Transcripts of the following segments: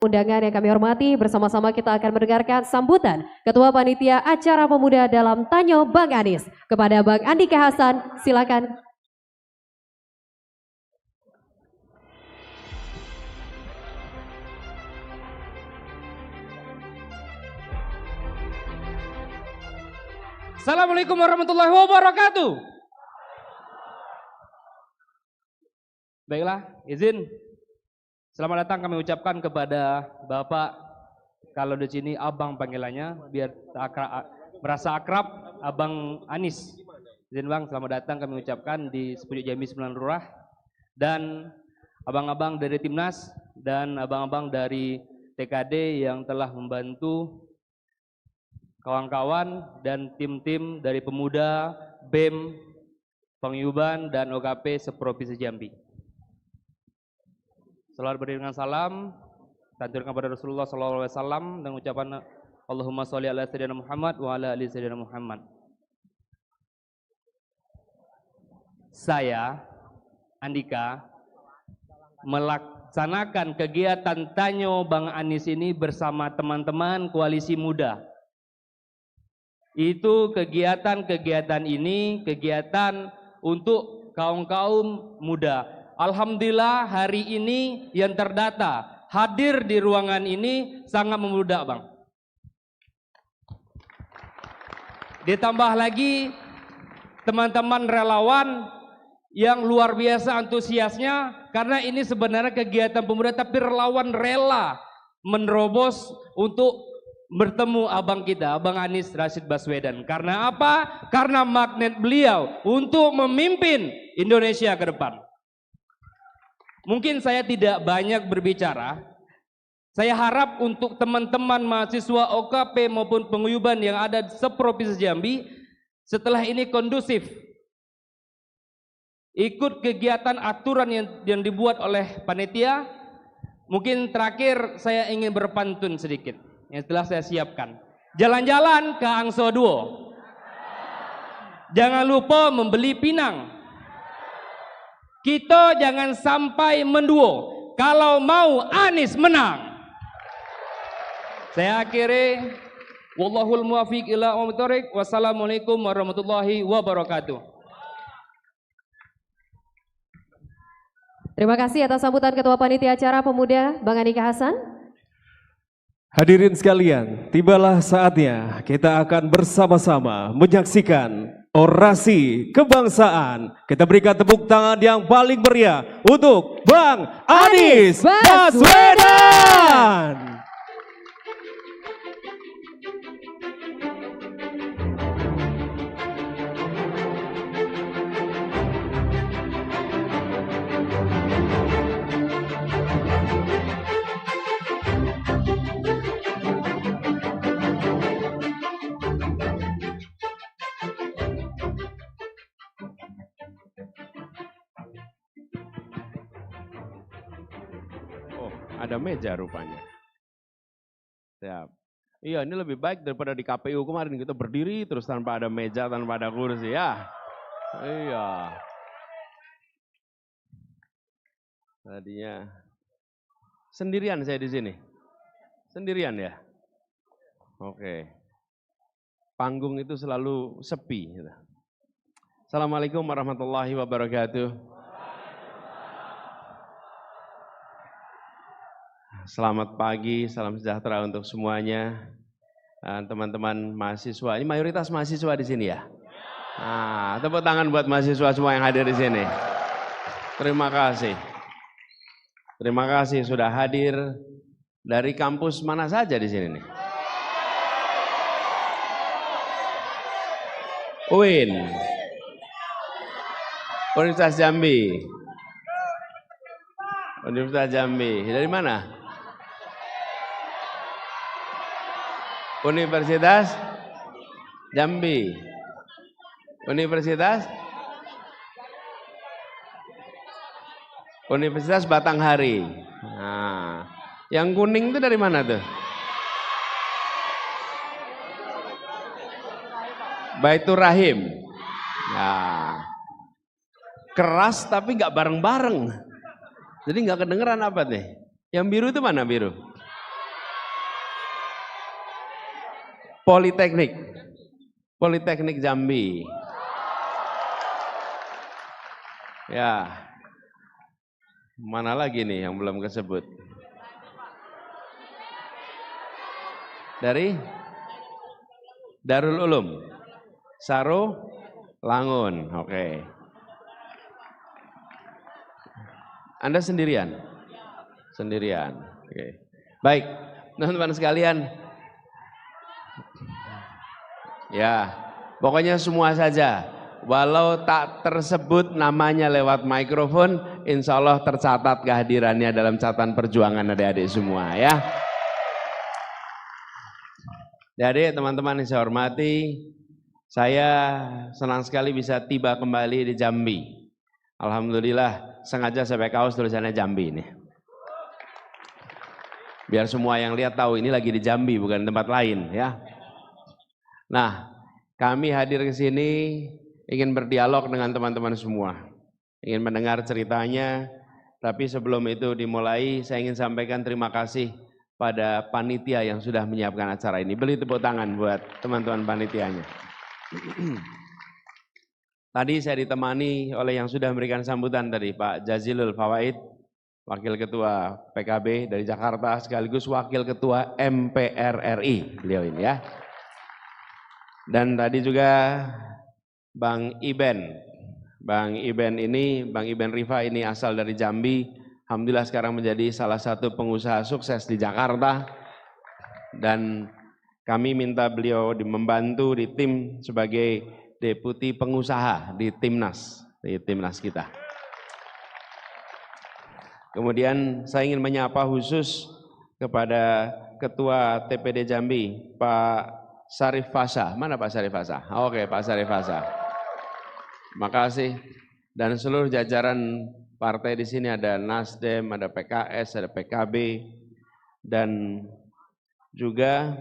Undangan yang kami hormati, bersama-sama kita akan mendengarkan sambutan Ketua Panitia Acara Pemuda dalam Tanyo Bang Anies. Kepada Bang Andika Hasan, silakan. Assalamualaikum warahmatullahi wabarakatuh. Baiklah, izin. Selamat datang kami ucapkan kepada Bapak, kalau di sini Abang panggilannya, biar merasa akrab, Abang Anies. Izin Bang, selamat datang kami ucapkan di Sepujuk Jambi 9 Lurah. Dan abang-abang dari Timnas dan abang-abang dari TKD yang telah membantu kawan-kawan dan tim-tim dari pemuda, BEM, Paguyuban dan OKP seprovinsi Jambi. Selalu berdiri dengan salam, tanjurkan kepada Rasulullah SAW dan ucapan Allahumma sholli ala sayyidina Muhammad wa ala ali sayyidina Muhammad. Saya, Andika, melaksanakan kegiatan Tanyo Bang Anies ini bersama teman-teman Koalisi Muda. Itu kegiatan ini kegiatan untuk kaum-kaum muda. Alhamdulillah hari ini yang terdata hadir di ruangan ini sangat membludak Bang. Ditambah lagi teman-teman relawan yang luar biasa antusiasnya, karena ini sebenarnya kegiatan pemuda tapi relawan rela menerobos untuk bertemu abang kita, Abang Anies Rashid Baswedan. Karena apa? Karena magnet beliau untuk memimpin Indonesia ke depan. Mungkin saya tidak banyak berbicara. Saya harap untuk teman-teman mahasiswa OKP maupun Paguyuban yang ada di seprovinsi Jambi setelah ini kondusif. Ikut kegiatan aturan yang dibuat oleh panitia. Mungkin terakhir saya ingin berpantun sedikit yang telah saya siapkan. Jalan-jalan ke Angso Duo. Jangan lupa membeli pinang. Kita jangan sampai menduo. Kalau mau Anies menang. Saya akhiri. Wallahul muwaffiq ila aqwamit thoriq. Wassalamualaikum warahmatullahi wabarakatuh. Terima kasih atas sambutan Ketua Panitia Acara Pemuda, Bang Andika Hasan. Hadirin sekalian, tibalah saatnya kita akan bersama-sama menyaksikan orasi kebangsaan. Kita berikan tepuk tangan yang paling meriah untuk Bang Anies Baswedan. Ada meja rupanya. Siap. Iya, ini lebih baik daripada di KPU kemarin kita berdiri terus tanpa ada meja, tanpa ada kursi ya. Iya. Tadinya sendirian saya di sini. Sendirian ya. Oke. Panggung itu selalu sepi. Assalamualaikum warahmatullahi wabarakatuh. Selamat pagi, salam sejahtera untuk semuanya. Teman-teman mahasiswa, ini mayoritas mahasiswa di sini ya? Nah, tepuk tangan buat mahasiswa semua yang hadir di sini. Terima kasih. Terima kasih sudah hadir dari kampus mana saja di sini nih? UIN, Universitas Jambi. Universitas Jambi, dari mana? Universitas Jambi. Universitas Batanghari. Nah, yang kuning itu dari mana tuh? Baitur Rahim. Nah, keras tapi nggak bareng-bareng. Jadi nggak kedengeran apa nih? Yang biru itu mana biru? Politeknik Jambi. Ya, mana lagi nih yang belum kesebut? Dari Darul Ulum, Saro Langun, oke. Anda sendirian? Sendirian, oke. Baik, teman-teman sekalian. Ya, pokoknya semua saja. Walau tak tersebut namanya lewat mikrofon, insya Allah tercatat kehadirannya dalam catatan perjuangan adik-adik semua ya. Jadi teman-teman yang saya hormati, saya senang sekali bisa tiba kembali di Jambi. Alhamdulillah, sengaja saya pakai kaos tulisannya Jambi ini. Biar semua yang lihat tahu ini lagi di Jambi, bukan tempat lain ya. Nah, kami hadir ke sini ingin berdialog dengan teman-teman semua. Ingin mendengar ceritanya, tapi sebelum itu dimulai, saya ingin sampaikan terima kasih pada panitia yang sudah menyiapkan acara ini. Beri tepuk tangan buat teman-teman panitianya. Tadi saya ditemani oleh yang sudah memberikan sambutan tadi, Pak Jazilul Fawaid, Wakil Ketua PKB dari Jakarta, sekaligus Wakil Ketua MPR RI, beliau ini ya. Dan tadi juga Bang Iben Rifa ini asal dari Jambi. Alhamdulillah sekarang menjadi salah satu pengusaha sukses di Jakarta, dan kami minta beliau membantu di tim sebagai deputi pengusaha di timnas kita. Kemudian saya ingin menyapa khusus kepada Ketua TPD Jambi, Pak Sarif Fasha. Mana Pak Sarif Fasha? Oke, Pak Sarif Fasha. Makasih. Dan seluruh jajaran partai di sini, ada Nasdem, ada PKS, ada PKB, dan juga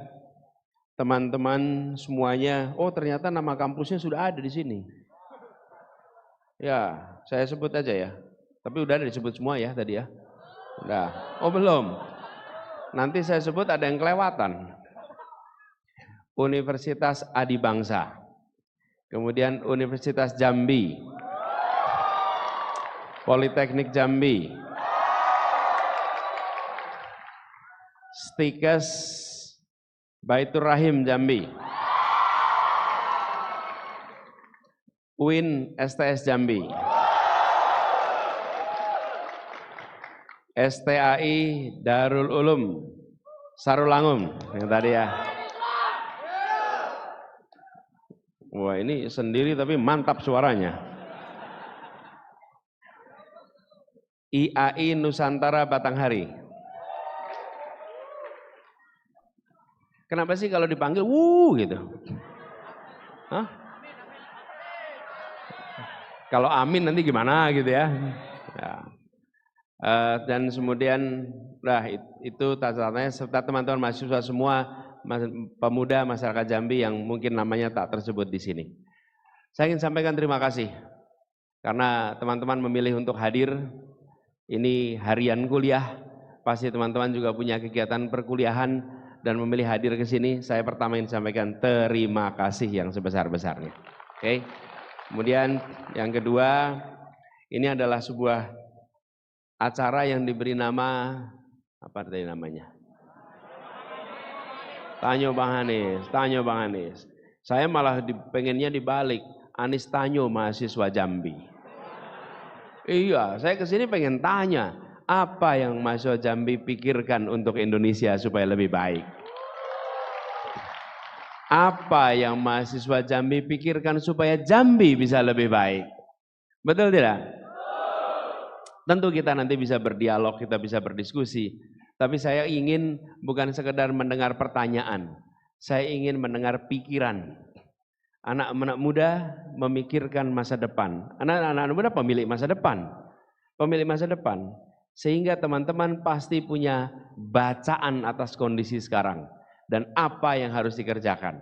teman-teman semuanya. Oh, ternyata nama kampusnya sudah ada di sini. Ya, saya sebut aja ya. Tapi udah ada disebut semua ya tadi ya. Udah. Oh, belum. Nanti saya sebut ada yang kelewatan. Universitas Adibangsa. Kemudian Universitas Jambi. Politeknik Jambi, Stikes Baitur Rahim Jambi, UIN STS Jambi, STAI Darul Ulum Sarulangun yang tadi ya. Wah, ini sendiri tapi mantap suaranya. IAI Nusantara Batanghari. Kenapa sih kalau dipanggil gitu? Hah? Kalau amin nanti gimana gitu ya? Ya. Dan kemudian itu tata-tatanya serta teman-teman mahasiswa semua, pemuda masyarakat Jambi yang mungkin namanya tak tersebut di sini. Saya ingin sampaikan terima kasih karena teman-teman memilih untuk hadir. Ini harian kuliah, pasti teman-teman juga punya kegiatan perkuliahan dan memilih hadir ke sini. Saya pertama ingin sampaikan terima kasih yang sebesar-besarnya. Oke. Kemudian yang kedua, ini adalah sebuah acara yang diberi nama apa tadi namanya? Tanyo Bang Anies. Saya malah pengennya dibalik, Anies Tanyo mahasiswa Jambi. Iya, saya kesini pengen tanya, apa yang mahasiswa Jambi pikirkan untuk Indonesia supaya lebih baik? Apa yang mahasiswa Jambi pikirkan supaya Jambi bisa lebih baik? Betul tidak? Tentu kita nanti bisa berdialog, kita bisa berdiskusi. Tapi saya ingin bukan sekedar mendengar pertanyaan, saya ingin mendengar pikiran. Anak-anak muda memikirkan masa depan. Anak-anak muda pemilik masa depan. Pemilik masa depan. Sehingga teman-teman pasti punya bacaan atas kondisi sekarang. Dan apa yang harus dikerjakan.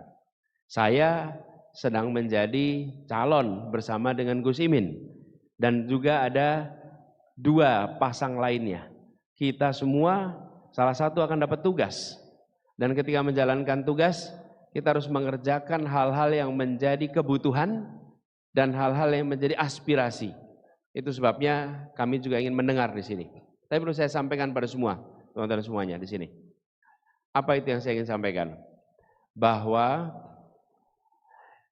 Saya sedang menjadi calon bersama dengan Gus Imin. Dan juga ada 2 pasang lainnya. Kita semua salah satu akan dapat tugas. Dan ketika menjalankan tugas, kita harus mengerjakan hal-hal yang menjadi kebutuhan dan hal-hal yang menjadi aspirasi. Itu sebabnya kami juga ingin mendengar di sini. Tapi perlu saya sampaikan pada semua, teman-teman semuanya di sini. Apa itu yang saya ingin sampaikan? Bahwa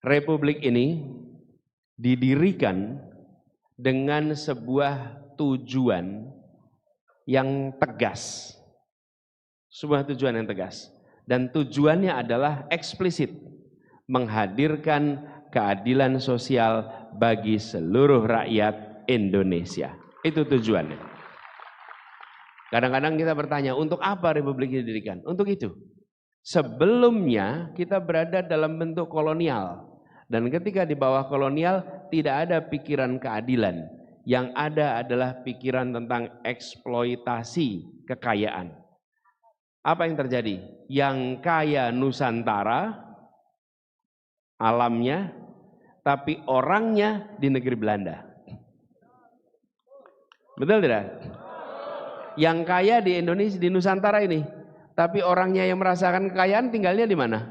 Republik ini didirikan dengan sebuah tujuan yang tegas. Sebuah tujuan yang tegas. Dan tujuannya adalah eksplisit. Menghadirkan keadilan sosial bagi seluruh rakyat Indonesia. Itu tujuannya. Kadang-kadang kita bertanya, untuk apa Republik ini didirikan? Untuk itu. Sebelumnya kita berada dalam bentuk kolonial. Dan ketika di bawah kolonial tidak ada pikiran keadilan. Yang ada adalah pikiran tentang eksploitasi kekayaan. Apa yang terjadi? Yang kaya Nusantara, alamnya, tapi orangnya di negeri Belanda. Betul tidak? Yang kaya di Indonesia, di Nusantara ini, tapi orangnya yang merasakan kekayaan tinggalnya di mana?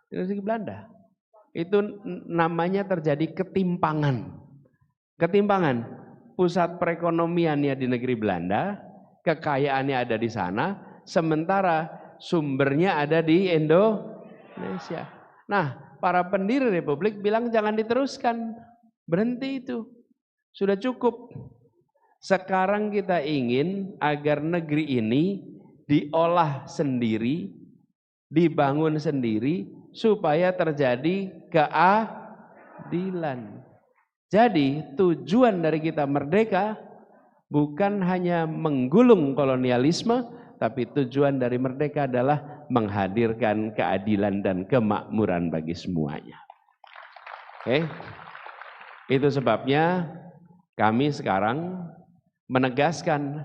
Di negeri Belanda. Itu namanya terjadi ketimpangan. Ketimpangan, pusat perekonomiannya di negeri Belanda, kekayaannya ada di sana, sementara sumbernya ada di Indonesia. Nah, para pendiri Republik bilang jangan diteruskan, berhenti itu, sudah cukup. Sekarang kita ingin agar negeri ini diolah sendiri, dibangun sendiri, supaya terjadi keadilan. Jadi tujuan dari kita merdeka bukan hanya menggulung kolonialisme, tapi tujuan dari merdeka adalah menghadirkan keadilan dan kemakmuran bagi semuanya. Oke? Itu sebabnya kami sekarang menegaskan,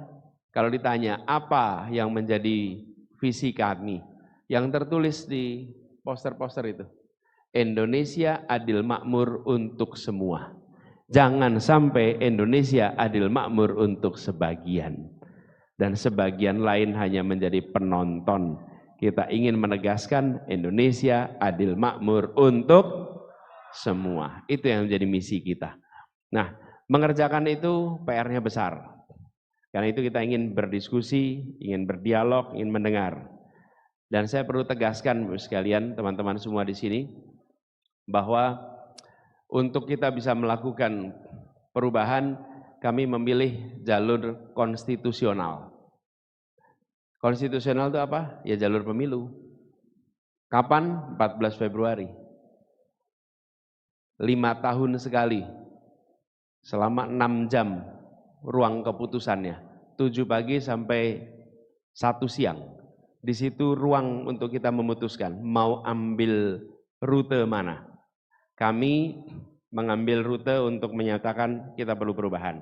kalau ditanya apa yang menjadi visi kami, yang tertulis di poster-poster itu, Indonesia adil makmur untuk semua. Jangan sampai Indonesia adil makmur untuk sebagian. Dan sebagian lain hanya menjadi penonton. Kita ingin menegaskan Indonesia adil makmur untuk semua. Itu yang menjadi misi kita. Nah, mengerjakan itu PR-nya besar. Karena itu kita ingin berdiskusi, ingin berdialog, ingin mendengar. Dan saya perlu tegaskan sekalian teman-teman semua di sini, bahwa untuk kita bisa melakukan perubahan, kami memilih jalur konstitusional. Konstitusional itu apa? Ya jalur pemilu. Kapan? 14 Februari. 5 tahun sekali. Selama 6 jam ruang keputusannya. 7 pagi sampai 1 siang. Di situ ruang untuk kita memutuskan mau ambil rute mana. Kami mengambil rute untuk menyatakan kita perlu perubahan.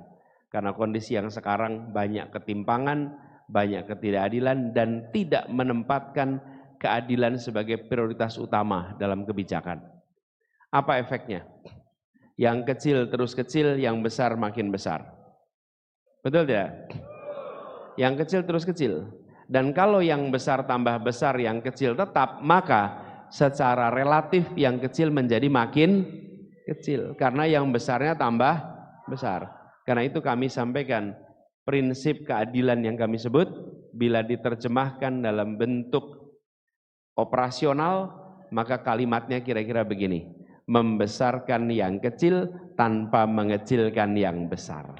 Karena kondisi yang sekarang banyak ketimpangan, banyak ketidakadilan, dan tidak menempatkan keadilan sebagai prioritas utama dalam kebijakan. Apa efeknya? Yang kecil terus kecil, yang besar makin besar. Betul tidak? Yang kecil terus kecil. Dan kalau yang besar tambah besar, yang kecil tetap, maka secara relatif yang kecil menjadi makin kecil. Karena yang besarnya tambah besar. Karena itu kami sampaikan prinsip keadilan yang kami sebut, bila diterjemahkan dalam bentuk operasional, maka kalimatnya kira-kira begini: membesarkan yang kecil tanpa mengecilkan yang besar.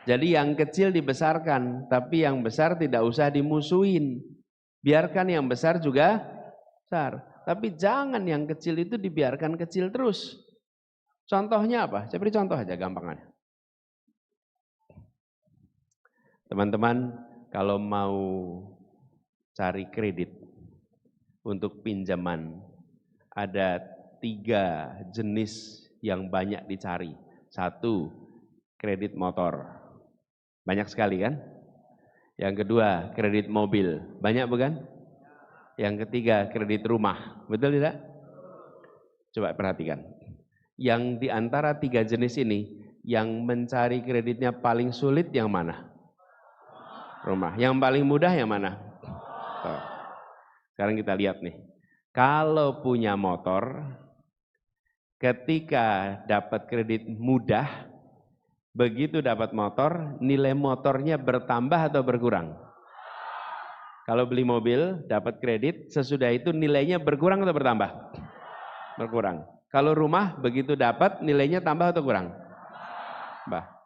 Jadi yang kecil dibesarkan, tapi yang besar tidak usah dimusuhin. Biarkan yang besar juga besar. Tapi jangan yang kecil itu dibiarkan kecil terus. Contohnya apa? Saya beri contoh aja gampangannya. Teman-teman, kalau mau cari kredit untuk pinjaman, ada 3 jenis yang banyak dicari. 1, kredit motor. Banyak sekali kan? Yang kedua, kredit mobil. Banyak bukan? Yang ketiga, kredit rumah. Betul tidak? Coba perhatikan. Yang di antara 3 jenis ini, yang mencari kreditnya paling sulit yang mana? Rumah. Yang paling mudah yang mana? Motor. Sekarang kita lihat nih. Kalau punya motor, ketika dapat kredit mudah, begitu dapat motor, nilai motornya bertambah atau berkurang? Kalau beli mobil, dapat kredit, sesudah itu nilainya berkurang atau bertambah? Berkurang. Kalau rumah, begitu dapat, nilainya tambah atau kurang?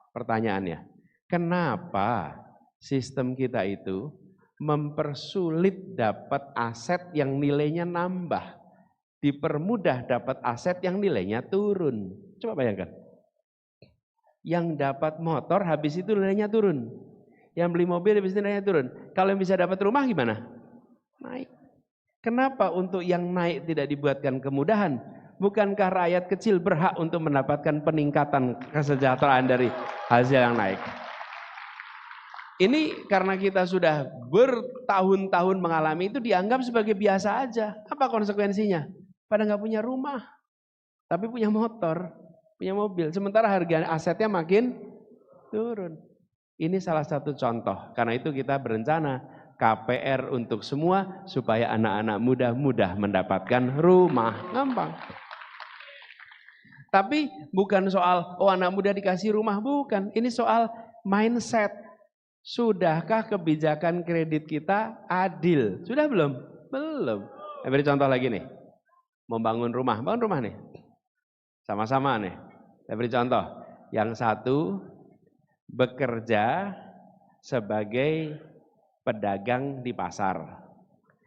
Pertanyaannya, kenapa sistem kita itu mempersulit dapat aset yang nilainya nambah, dipermudah dapat aset yang nilainya turun? Coba bayangkan. Yang dapat motor habis itu nilainya turun. Yang beli mobil habis itu nilainya turun. Kalau yang bisa dapat rumah gimana? Naik. Kenapa untuk yang naik tidak dibuatkan kemudahan? Bukankah rakyat kecil berhak untuk mendapatkan peningkatan kesejahteraan dari hasil yang naik? Ini karena kita sudah bertahun-tahun mengalami itu dianggap sebagai biasa aja. Apa konsekuensinya? Pada nggak punya rumah, tapi punya motor, punya mobil. Sementara harga asetnya makin turun. Ini salah satu contoh. Karena itu kita berencana KPR untuk semua supaya anak-anak muda mudah mendapatkan rumah. Gampang. Tapi bukan soal anak muda dikasih rumah, bukan. Ini soal mindset. Sudahkah kebijakan kredit kita adil? Sudah belum? Belum. Saya beri contoh lagi nih. Membangun rumah, bangun rumah nih. Sama-sama nih. Saya beri contoh. Yang satu bekerja sebagai pedagang di pasar.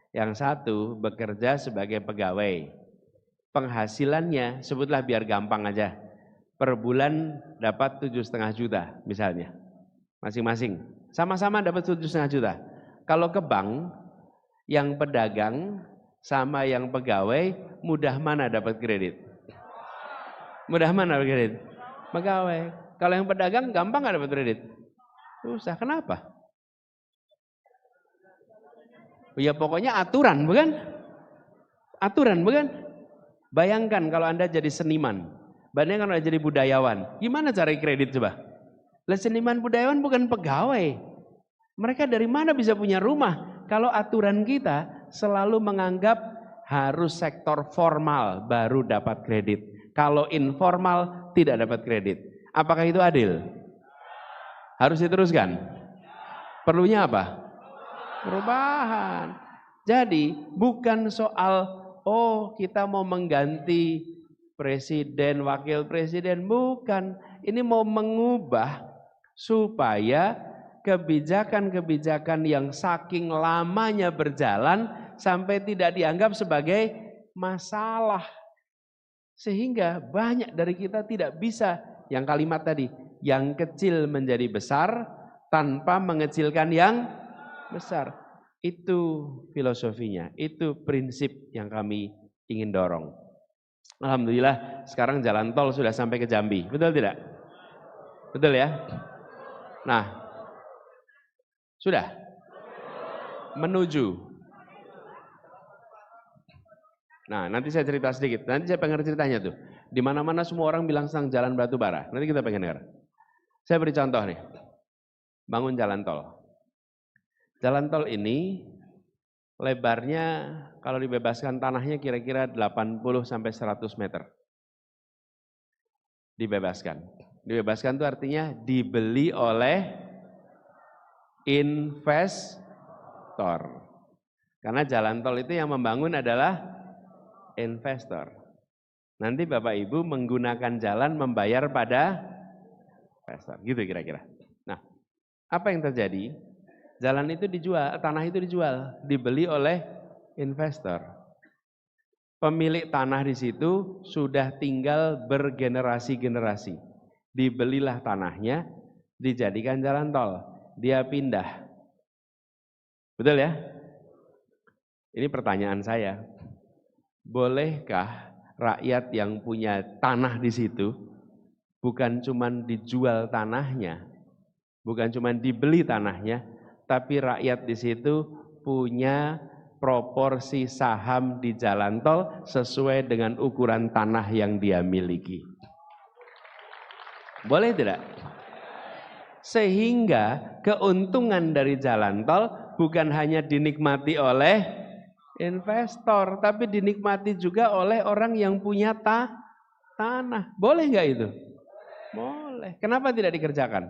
Yang satu bekerja sebagai pegawai. Penghasilannya, sebutlah biar gampang aja, per bulan dapat 7,5 juta misalnya, masing-masing. Sama-sama dapat 7,5 juta. Kalau ke bank, yang pedagang sama yang pegawai, mudah mana dapat kredit? Mudah mana dapat kredit? Pegawai. Kalau yang pedagang gampang nggak dapat kredit? Susah. Kenapa? Ya pokoknya aturan, bukan? Aturan, bukan? Bayangkan kalau Anda jadi seniman, bayangkan kalau Anda jadi budayawan, gimana cari kredit coba? Lah seniman budayawan bukan pegawai. Mereka dari mana bisa punya rumah? Kalau aturan kita selalu menganggap harus sektor formal baru dapat kredit. Kalau informal tidak dapat kredit. Apakah itu adil? Harus diteruskan? Perlunya apa? Perubahan. Jadi bukan soal kita mau mengganti presiden, wakil presiden, bukan. Ini mau mengubah supaya kebijakan-kebijakan yang saking lamanya berjalan sampai tidak dianggap sebagai masalah. Sehingga banyak dari kita tidak bisa, yang kalimat tadi, yang kecil menjadi besar tanpa mengecilkan yang besar. Itu filosofinya, itu prinsip yang kami ingin dorong. Alhamdulillah sekarang jalan tol sudah sampai ke Jambi, betul tidak? Betul ya? Nah, sudah menuju. Nah, nanti saya cerita sedikit. Nanti saya pengen ceritanya tuh. Di mana-mana semua orang bilang tentang jalan batu bara. Nanti kita pengen dengar. Saya beri contoh nih. Bangun jalan tol. Jalan tol ini lebarnya kalau dibebaskan tanahnya kira-kira 80 sampai 100 meter. Dibebaskan. Dibebaskan itu artinya dibeli oleh investor. Karena jalan tol itu yang membangun adalah investor. Nanti Bapak Ibu menggunakan jalan membayar pada investor. Gitu kira-kira. Nah, apa yang terjadi? Jalan itu dijual, tanah itu dijual, dibeli oleh investor. Pemilik tanah di situ sudah tinggal bergenerasi-generasi. Dibelilah tanahnya, dijadikan jalan tol. Dia pindah. Betul ya? Ini pertanyaan saya. Bolehkah rakyat yang punya tanah di situ bukan cuma dijual tanahnya, bukan cuma dibeli tanahnya, tapi rakyat di situ punya proporsi saham di jalan tol sesuai dengan ukuran tanah yang dia miliki. Boleh tidak? Sehingga keuntungan dari jalan tol bukan hanya dinikmati oleh investor, tapi dinikmati juga oleh orang yang punya tanah. Boleh nggak itu? Boleh. Kenapa tidak dikerjakan?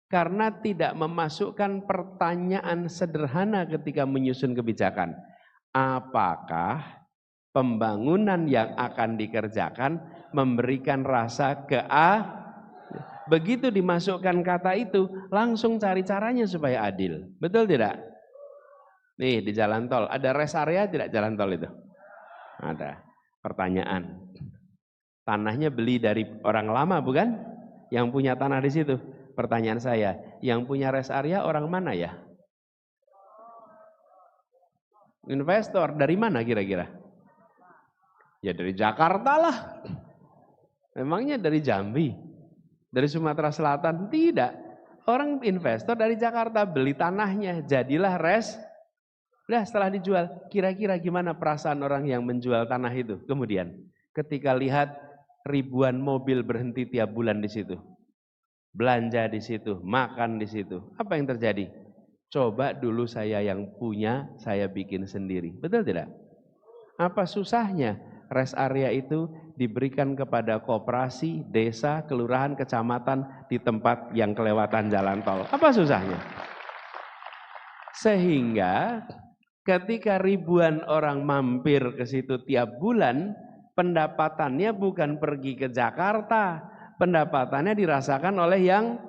Karena tidak memasukkan pertanyaan sederhana ketika menyusun kebijakan. Apakah pembangunan yang akan dikerjakan memberikan rasa begitu dimasukkan kata itu, langsung cari caranya supaya adil. Betul tidak? Nih di jalan tol, ada rest area tidak jalan tol itu? Ada. Pertanyaan. Tanahnya beli dari orang lama bukan? Yang punya tanah di situ. Pertanyaan saya, yang punya rest area orang mana ya? Investor, dari mana kira-kira? Ya dari Jakarta lah. Memangnya dari Jambi? Dari Sumatera Selatan? Tidak. Orang investor dari Jakarta beli tanahnya, jadilah rest. Udah setelah dijual, kira-kira gimana perasaan orang yang menjual tanah itu? Kemudian ketika lihat ribuan mobil berhenti tiap bulan di situ. Belanja di situ, makan di situ. Apa yang terjadi? Coba dulu saya yang punya, saya bikin sendiri. Betul tidak? Apa susahnya rest area itu diberikan kepada koperasi, desa, kelurahan, kecamatan di tempat yang kelewatan jalan tol? Apa susahnya? Sehingga ketika ribuan orang mampir ke situ tiap bulan, pendapatannya bukan pergi ke Jakarta, pendapatannya dirasakan oleh yang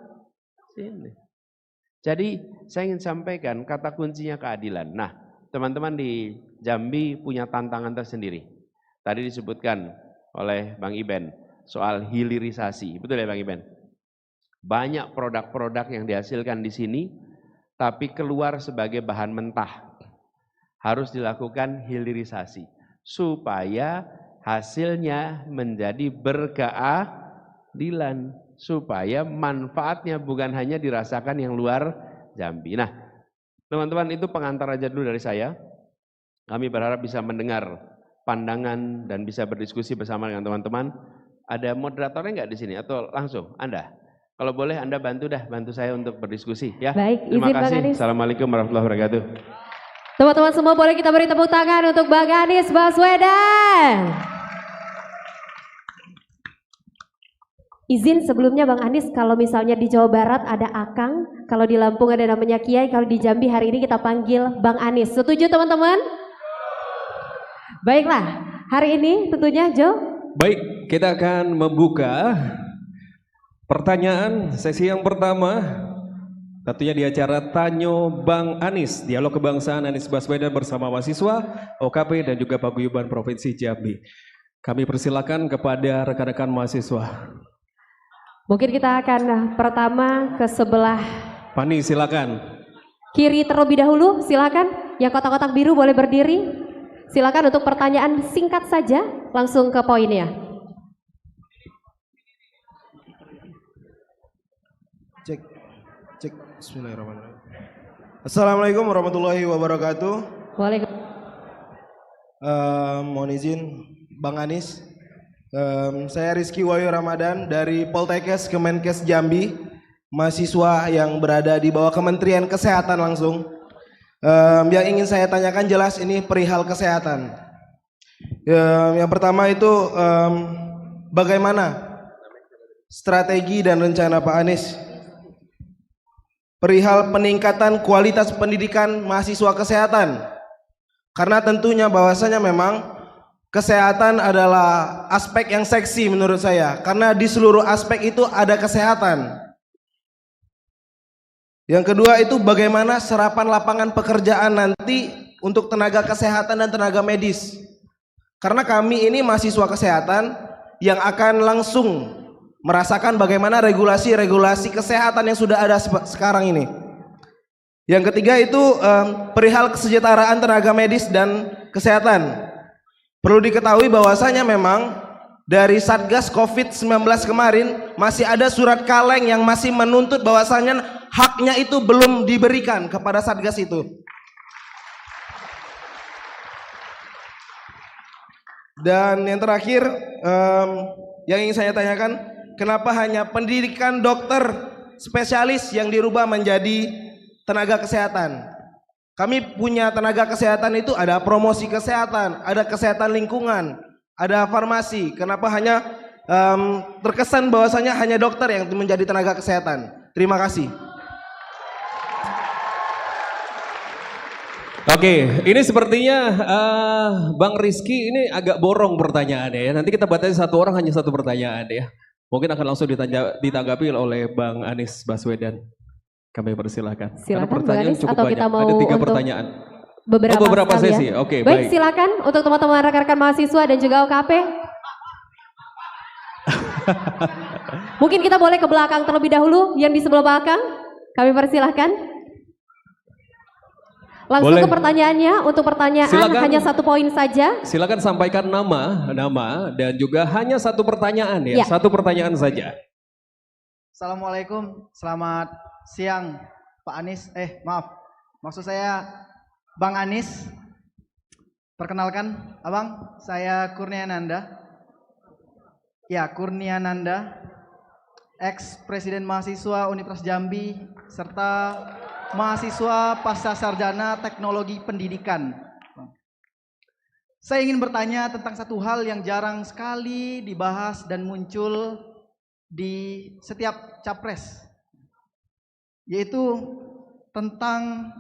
sini. Jadi saya ingin sampaikan kata kuncinya keadilan. Nah, teman-teman di Jambi punya tantangan tersendiri. Tadi disebutkan oleh Bang Iben soal hilirisasi. Betul ya Bang Iben? Banyak produk-produk yang dihasilkan di sini tapi keluar sebagai bahan mentah. Harus dilakukan hilirisasi supaya hasilnya menjadi berkeadilan, supaya manfaatnya bukan hanya dirasakan yang luar Jambi. Nah, teman-teman, itu pengantar aja dulu dari saya. Kami berharap bisa mendengar pandangan dan bisa berdiskusi bersama dengan teman-teman. Ada moderatornya nggak di sini atau langsung Anda? Kalau boleh Anda bantu saya untuk berdiskusi ya. Baik, terima izin kasih. Bang Anies. Assalamualaikum warahmatullahi wabarakatuh. Teman-teman semua boleh kita beri tepuk tangan untuk Bang Anies Baswedan. Izin sebelumnya Bang Anies, kalau misalnya di Jawa Barat ada Akang, kalau di Lampung ada namanya Kiai, kalau di Jambi hari ini kita panggil Bang Anies. Setuju teman-teman? Baiklah, hari ini tentunya Jo. Baik, kita akan membuka pertanyaan sesi yang pertama. Tentunya di acara Tanyo Bang Anies, Dialog Kebangsaan Anies Baswedan bersama mahasiswa, OKP dan juga Paguyuban Provinsi Jambi. Kami persilakan kepada rekan-rekan mahasiswa. Mungkin kita akan pertama ke sebelah Pani, silakan. kiri terlebih dahulu, silakan. Yang kotak-kotak biru boleh berdiri. Silakan untuk pertanyaan singkat saja, langsung ke poinnya. Cek. Bismillahirrahmanirrahim. Assalamualaikum warahmatullahi wabarakatuh. Waalaikumsalam. Mohon izin Bang Anies. Saya Rizky Wahyu Ramadan dari Poltekkes Kemenkes Jambi, mahasiswa yang berada di bawah Kementerian Kesehatan langsung. Yang ingin saya tanyakan jelas ini perihal kesehatan. Yang pertama itu bagaimana strategi dan rencana Pak Anies perihal peningkatan kualitas pendidikan mahasiswa kesehatan, karena tentunya bahwasanya memang kesehatan adalah aspek yang seksi menurut saya, karena di seluruh aspek itu ada kesehatan. Yang kedua itu bagaimana serapan lapangan pekerjaan nanti untuk tenaga kesehatan dan tenaga medis, karena kami ini mahasiswa kesehatan yang akan langsung merasakan bagaimana regulasi-regulasi kesehatan yang sudah ada sekarang ini. Yang ketiga itu perihal kesejahteraan tenaga medis dan kesehatan. Perlu diketahui bahwasanya memang dari Satgas COVID-19 kemarin masih ada surat kaleng yang masih menuntut bahwasanya haknya itu belum diberikan kepada Satgas itu. Dan yang terakhir yang ingin saya tanyakan, kenapa hanya pendidikan dokter spesialis yang dirubah menjadi tenaga kesehatan. Kami punya tenaga kesehatan itu ada promosi kesehatan, ada kesehatan lingkungan, ada farmasi. Kenapa hanya terkesan bahwasanya hanya dokter yang menjadi tenaga kesehatan? Terima kasih. Oke, ini sepertinya Bang Rizky ini agak borong pertanyaannya ya. Nanti kita batasi satu orang hanya satu pertanyaan ya. Mungkin akan langsung ditanggapi oleh Bang Anies Baswedan. Kami persilahkan. Karena Silakan Bang pertanyaan Anies, cukup atau banyak. kita mau Ada 3 untuk pertanyaan. beberapa sekali sesi. ya. Oke, Baik, baik. silakan untuk teman-teman rekan-rekan mahasiswa dan juga OKP. Mungkin kita boleh ke belakang terlebih dahulu, yang di sebelah belakang. Kami persilahkan. Langsung Boleh. ke pertanyaannya. Untuk pertanyaan Silakan. hanya 1 poin saja. Silakan sampaikan nama dan juga hanya 1 pertanyaan ya. Ya. 1 pertanyaan saja. Assalamualaikum, selamat siang Pak Anies. Maaf, maksud saya Bang Anies. Perkenalkan, Abang, saya Kurniananda. Ya, Kurniananda, ex-presiden mahasiswa Universitas Jambi, serta mahasiswa pasca sarjana teknologi pendidikan. Saya ingin bertanya tentang satu hal yang jarang sekali dibahas dan muncul di setiap capres, yaitu tentang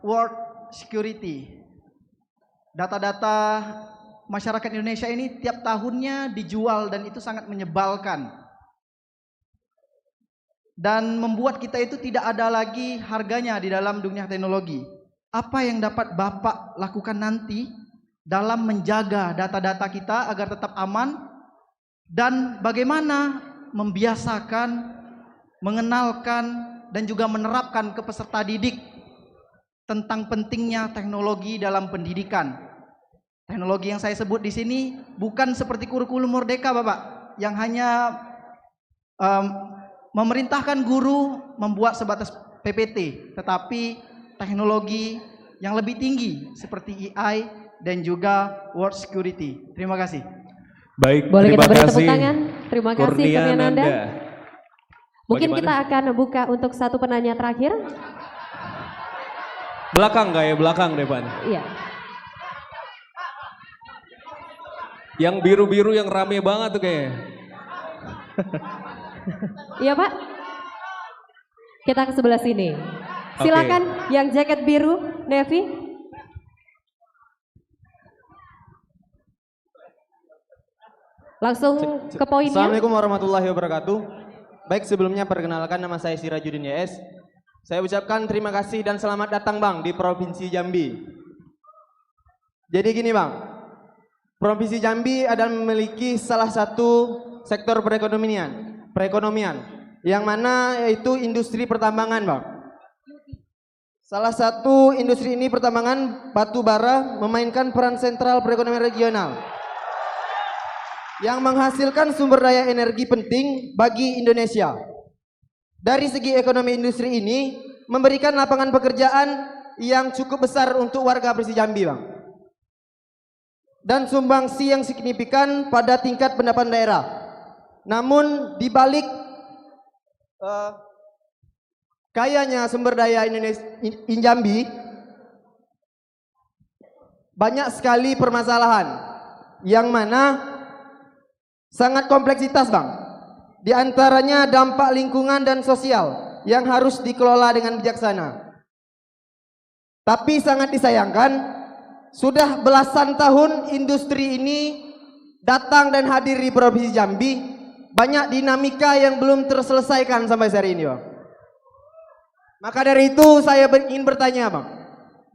world security. Data-data masyarakat Indonesia ini tiap tahunnya dijual dan itu sangat menyebalkan dan membuat kita itu tidak ada lagi harganya di dalam dunia teknologi. Apa yang dapat Bapak lakukan nanti dalam menjaga data-data kita agar tetap aman, dan bagaimana membiasakan, mengenalkan, dan juga menerapkan ke peserta didik tentang pentingnya teknologi dalam pendidikan. Teknologi yang saya sebut di sini bukan seperti kurikulum Merdeka, Bapak, yang hanya memerintahkan guru membuat sebatas PPT, tetapi teknologi yang lebih tinggi seperti AI dan juga world security. Terima kasih. Baik, Boleh terima kita beri tepuk kasih. tangan. Terima kasih Kurniananda. Kurniananda. Mungkin Bagaimana? kita akan buka untuk 1 penanya terakhir. Belakang kayak belakang depan. Iya. Yang biru-biru yang rame banget tuh kayaknya. Iya Pak. Kita ke sebelah sini. Silakan yang jaket biru, Nevi. Langsung ke poinnya. Assalamualaikum warahmatullahi wabarakatuh. Baik, sebelumnya perkenalkan, nama saya Sirajuddin YS. Saya ucapkan terima kasih dan selamat datang Bang di Provinsi Jambi. Jadi gini Bang, Provinsi Jambi adalah memiliki salah satu sektor perekonomian yang mana yaitu industri pertambangan Bang. Salah satu industri ini pertambangan batu bara memainkan peran sentral perekonomian regional yang menghasilkan sumber daya energi penting bagi Indonesia. Dari segi ekonomi industri ini memberikan lapangan pekerjaan yang cukup besar untuk warga Provinsi Jambi Bang. Dan sumbangsi yang signifikan pada tingkat pendapatan daerah. Namun di balik kayanya sumber daya Indonesia Jambi, banyak sekali permasalahan yang mana sangat kompleksitas Bang. Di antaranya dampak lingkungan dan sosial yang harus dikelola dengan bijaksana. Tapi sangat disayangkan, sudah belasan tahun industri ini datang dan hadir di Provinsi Jambi, banyak dinamika yang belum terselesaikan sampai hari ini Bang. Maka dari itu saya ingin bertanya Bang,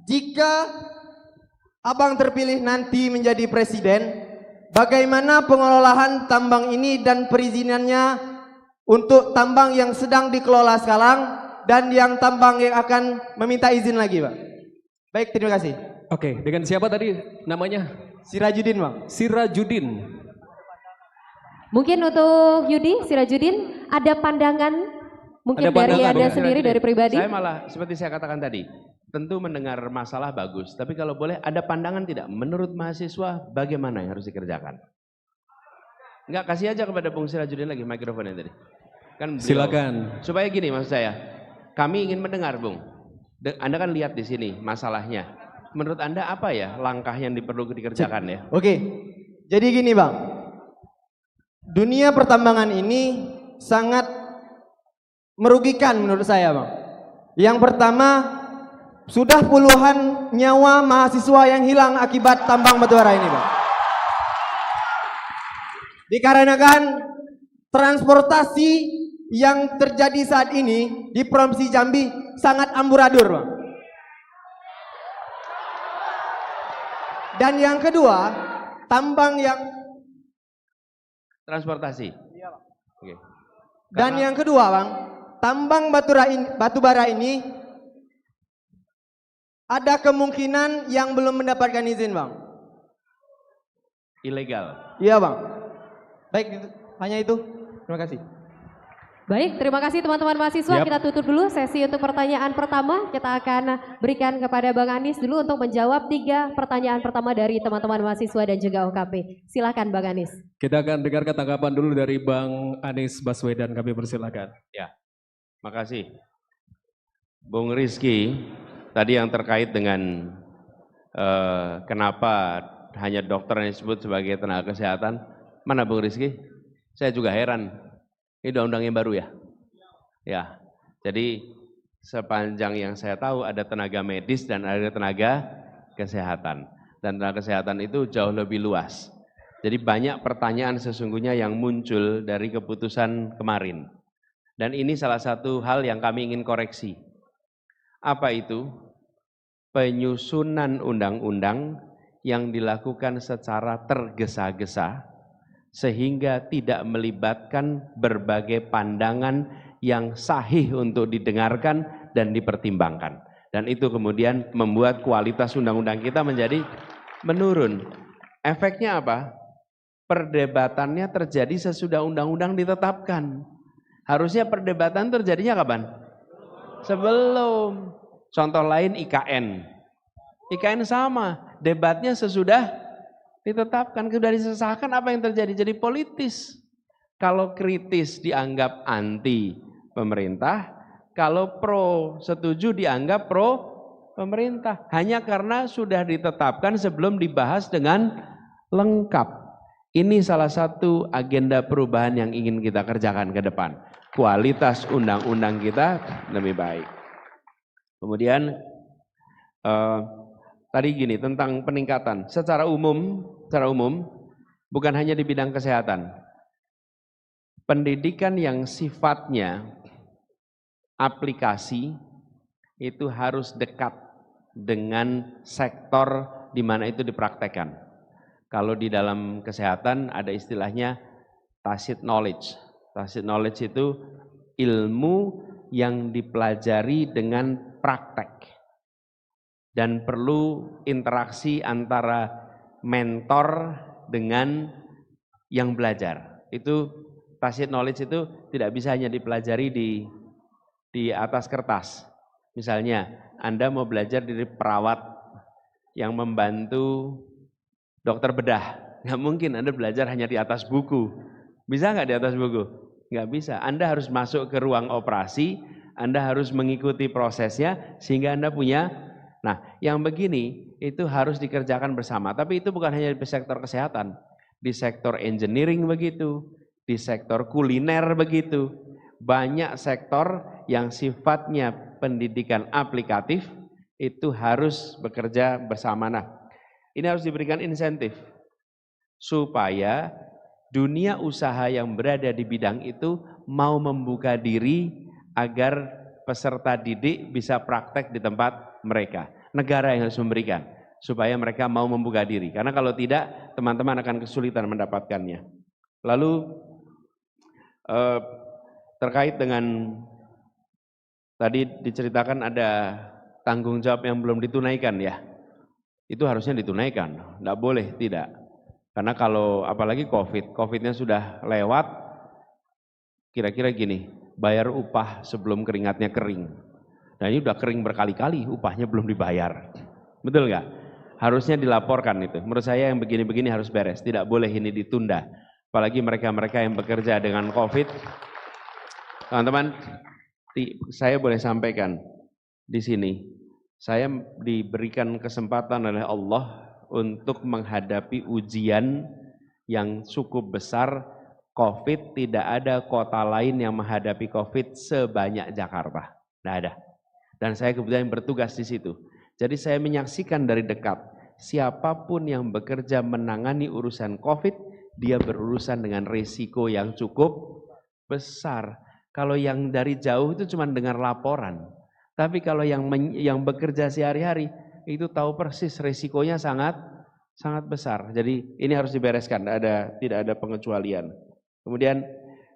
jika Abang terpilih nanti menjadi presiden, bagaimana pengelolaan tambang ini dan perizinannya untuk tambang yang sedang dikelola sekarang dan yang tambang yang akan meminta izin lagi Pak? Baik, terima kasih. Oke, dengan siapa tadi namanya? Sirajuddin Bang. Sirajuddin. Mungkin untuk Yudi, Sirajuddin, ada pandangan mungkin Ada dari pandangan, Anda Bang. sendiri, dari pribadi? Saya malah seperti saya katakan tadi, tentu mendengar masalah bagus, tapi kalau boleh ada pandangan tidak? Menurut mahasiswa bagaimana yang harus dikerjakan? Enggak, kasih aja kepada Bung Sirajudin lagi mikrofonnya tadi. Kan beliau, Silakan. supaya gini maksud saya, kami ingin mendengar Bung. Anda kan lihat di sini masalahnya. Menurut Anda apa ya langkah yang perlu dikerjakan ya? Oke, jadi gini Bang, dunia pertambangan ini sangat merugikan menurut saya Bang. Yang pertama, sudah puluhan nyawa mahasiswa yang hilang akibat tambang batubara ini Bang. Dikarenakan transportasi yang terjadi saat ini di Provinsi Jambi sangat amburadul Bang. Dan yang kedua, tambang yang Transportasi. Oke. dan yang kedua Bang, tambang batubara ini ada kemungkinan yang belum mendapatkan izin Bang. Ilegal. Iya Bang. Baik, hanya itu. Terima kasih. Baik, terima kasih teman-teman mahasiswa. Yap. Kita tutup dulu sesi untuk pertanyaan pertama. Kita akan berikan kepada Bang Anies dulu untuk menjawab 3 pertanyaan pertama dari teman-teman mahasiswa dan juga OKP. Silakan Bang Anies. Kita akan dengarkan tanggapan dulu dari Bang Anies Baswedan. Kami persilakan. Ya, makasih. Bung Rizky, tadi yang terkait dengan kenapa hanya dokter yang disebut sebagai tenaga kesehatan, mana Bung Rizky? Saya juga heran. Ini undang-undang yang baru ya? Ya, jadi sepanjang yang saya tahu ada tenaga medis dan ada tenaga kesehatan. Dan tenaga kesehatan itu jauh lebih luas. Jadi banyak pertanyaan sesungguhnya yang muncul dari keputusan kemarin. Dan ini salah satu hal yang kami ingin koreksi. Apa itu? Penyusunan undang-undang yang dilakukan secara tergesa-gesa sehingga tidak melibatkan berbagai pandangan yang sahih untuk didengarkan dan dipertimbangkan. Dan itu kemudian membuat kualitas undang-undang kita menjadi menurun. Efeknya apa? Perdebatannya terjadi sesudah undang-undang ditetapkan. Harusnya perdebatan terjadinya kapan? Sebelum. Contoh lain IKN. IKN sama, debatnya sesudah ditetapkan, sudah disesahkan, apa yang terjadi? Jadi politis. Kalau kritis dianggap anti pemerintah, kalau pro setuju dianggap pro pemerintah. Hanya karena sudah ditetapkan sebelum dibahas dengan lengkap. Ini salah satu agenda perubahan yang ingin kita kerjakan ke depan. Kualitas undang-undang kita lebih baik. Kemudian tadi gini tentang peningkatan secara umum bukan hanya di bidang kesehatan. Pendidikan yang sifatnya aplikasi itu harus dekat dengan sektor di mana itu dipraktekkan. Kalau di dalam kesehatan ada istilahnya tacit knowledge. Tacit knowledge itu ilmu yang dipelajari dengan praktek. Dan perlu interaksi antara mentor dengan yang belajar. Itu tacit knowledge itu tidak bisa hanya dipelajari di atas kertas. Misalnya, Anda mau belajar dari perawat yang membantu dokter bedah. Nggak mungkin Anda belajar hanya di atas buku. Bisa nggak di atas buku? Nggak bisa. Anda harus masuk ke ruang operasi, Anda harus mengikuti prosesnya sehingga Anda punya. Nah, yang begini itu harus dikerjakan bersama. Tapi itu bukan hanya di sektor kesehatan, di sektor engineering begitu, di sektor kuliner begitu. Banyak sektor yang sifatnya pendidikan aplikatif itu harus bekerja bersama. Nah, ini harus diberikan insentif supaya dunia usaha yang berada di bidang itu mau membuka diri agar peserta didik bisa praktek di tempat mereka. Negara yang harus memberikan supaya mereka mau membuka diri. Karena kalau tidak, teman-teman akan kesulitan mendapatkannya. Lalu terkait dengan tadi diceritakan ada tanggung jawab yang belum ditunaikan ya. Itu harusnya ditunaikan, tidak boleh tidak. Karena kalau apalagi COVID-nya sudah lewat, kira-kira gini, bayar upah sebelum keringatnya kering. Nah ini udah kering berkali-kali, upahnya belum dibayar. Betul nggak? Harusnya dilaporkan itu. Menurut saya yang begini-begini harus beres, tidak boleh ini ditunda. apalagi mereka-mereka yang bekerja dengan COVID. Teman-teman, saya boleh sampaikan di sini, saya diberikan kesempatan oleh Allah untuk menghadapi ujian yang cukup besar. COVID, tidak ada kota lain yang menghadapi COVID sebanyak Jakarta, tidak ada. Dan saya kebetulan bertugas di situ. Jadi saya menyaksikan dari dekat, siapapun yang bekerja menangani urusan COVID, dia berurusan dengan risiko yang cukup besar. Kalau yang dari jauh itu cuma dengar laporan. Tapi kalau yang bekerja sehari-hari, itu tahu persis risikonya sangat besar. Jadi ini harus dibereskan, tidak ada pengecualian. Kemudian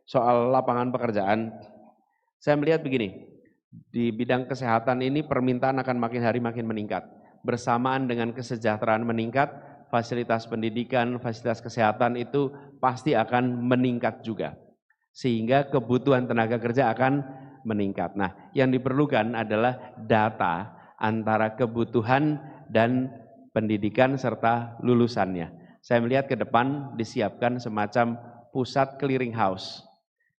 soal lapangan pekerjaan, saya melihat begini, di bidang kesehatan ini permintaan akan makin hari makin meningkat. Bersamaan dengan kesejahteraan meningkat, fasilitas pendidikan, fasilitas kesehatan itu pasti akan meningkat juga. Sehingga kebutuhan tenaga kerja akan meningkat. Nah, yang diperlukan adalah data antara kebutuhan dan pendidikan serta lulusannya. Saya melihat ke depan disiapkan semacam pusat clearing house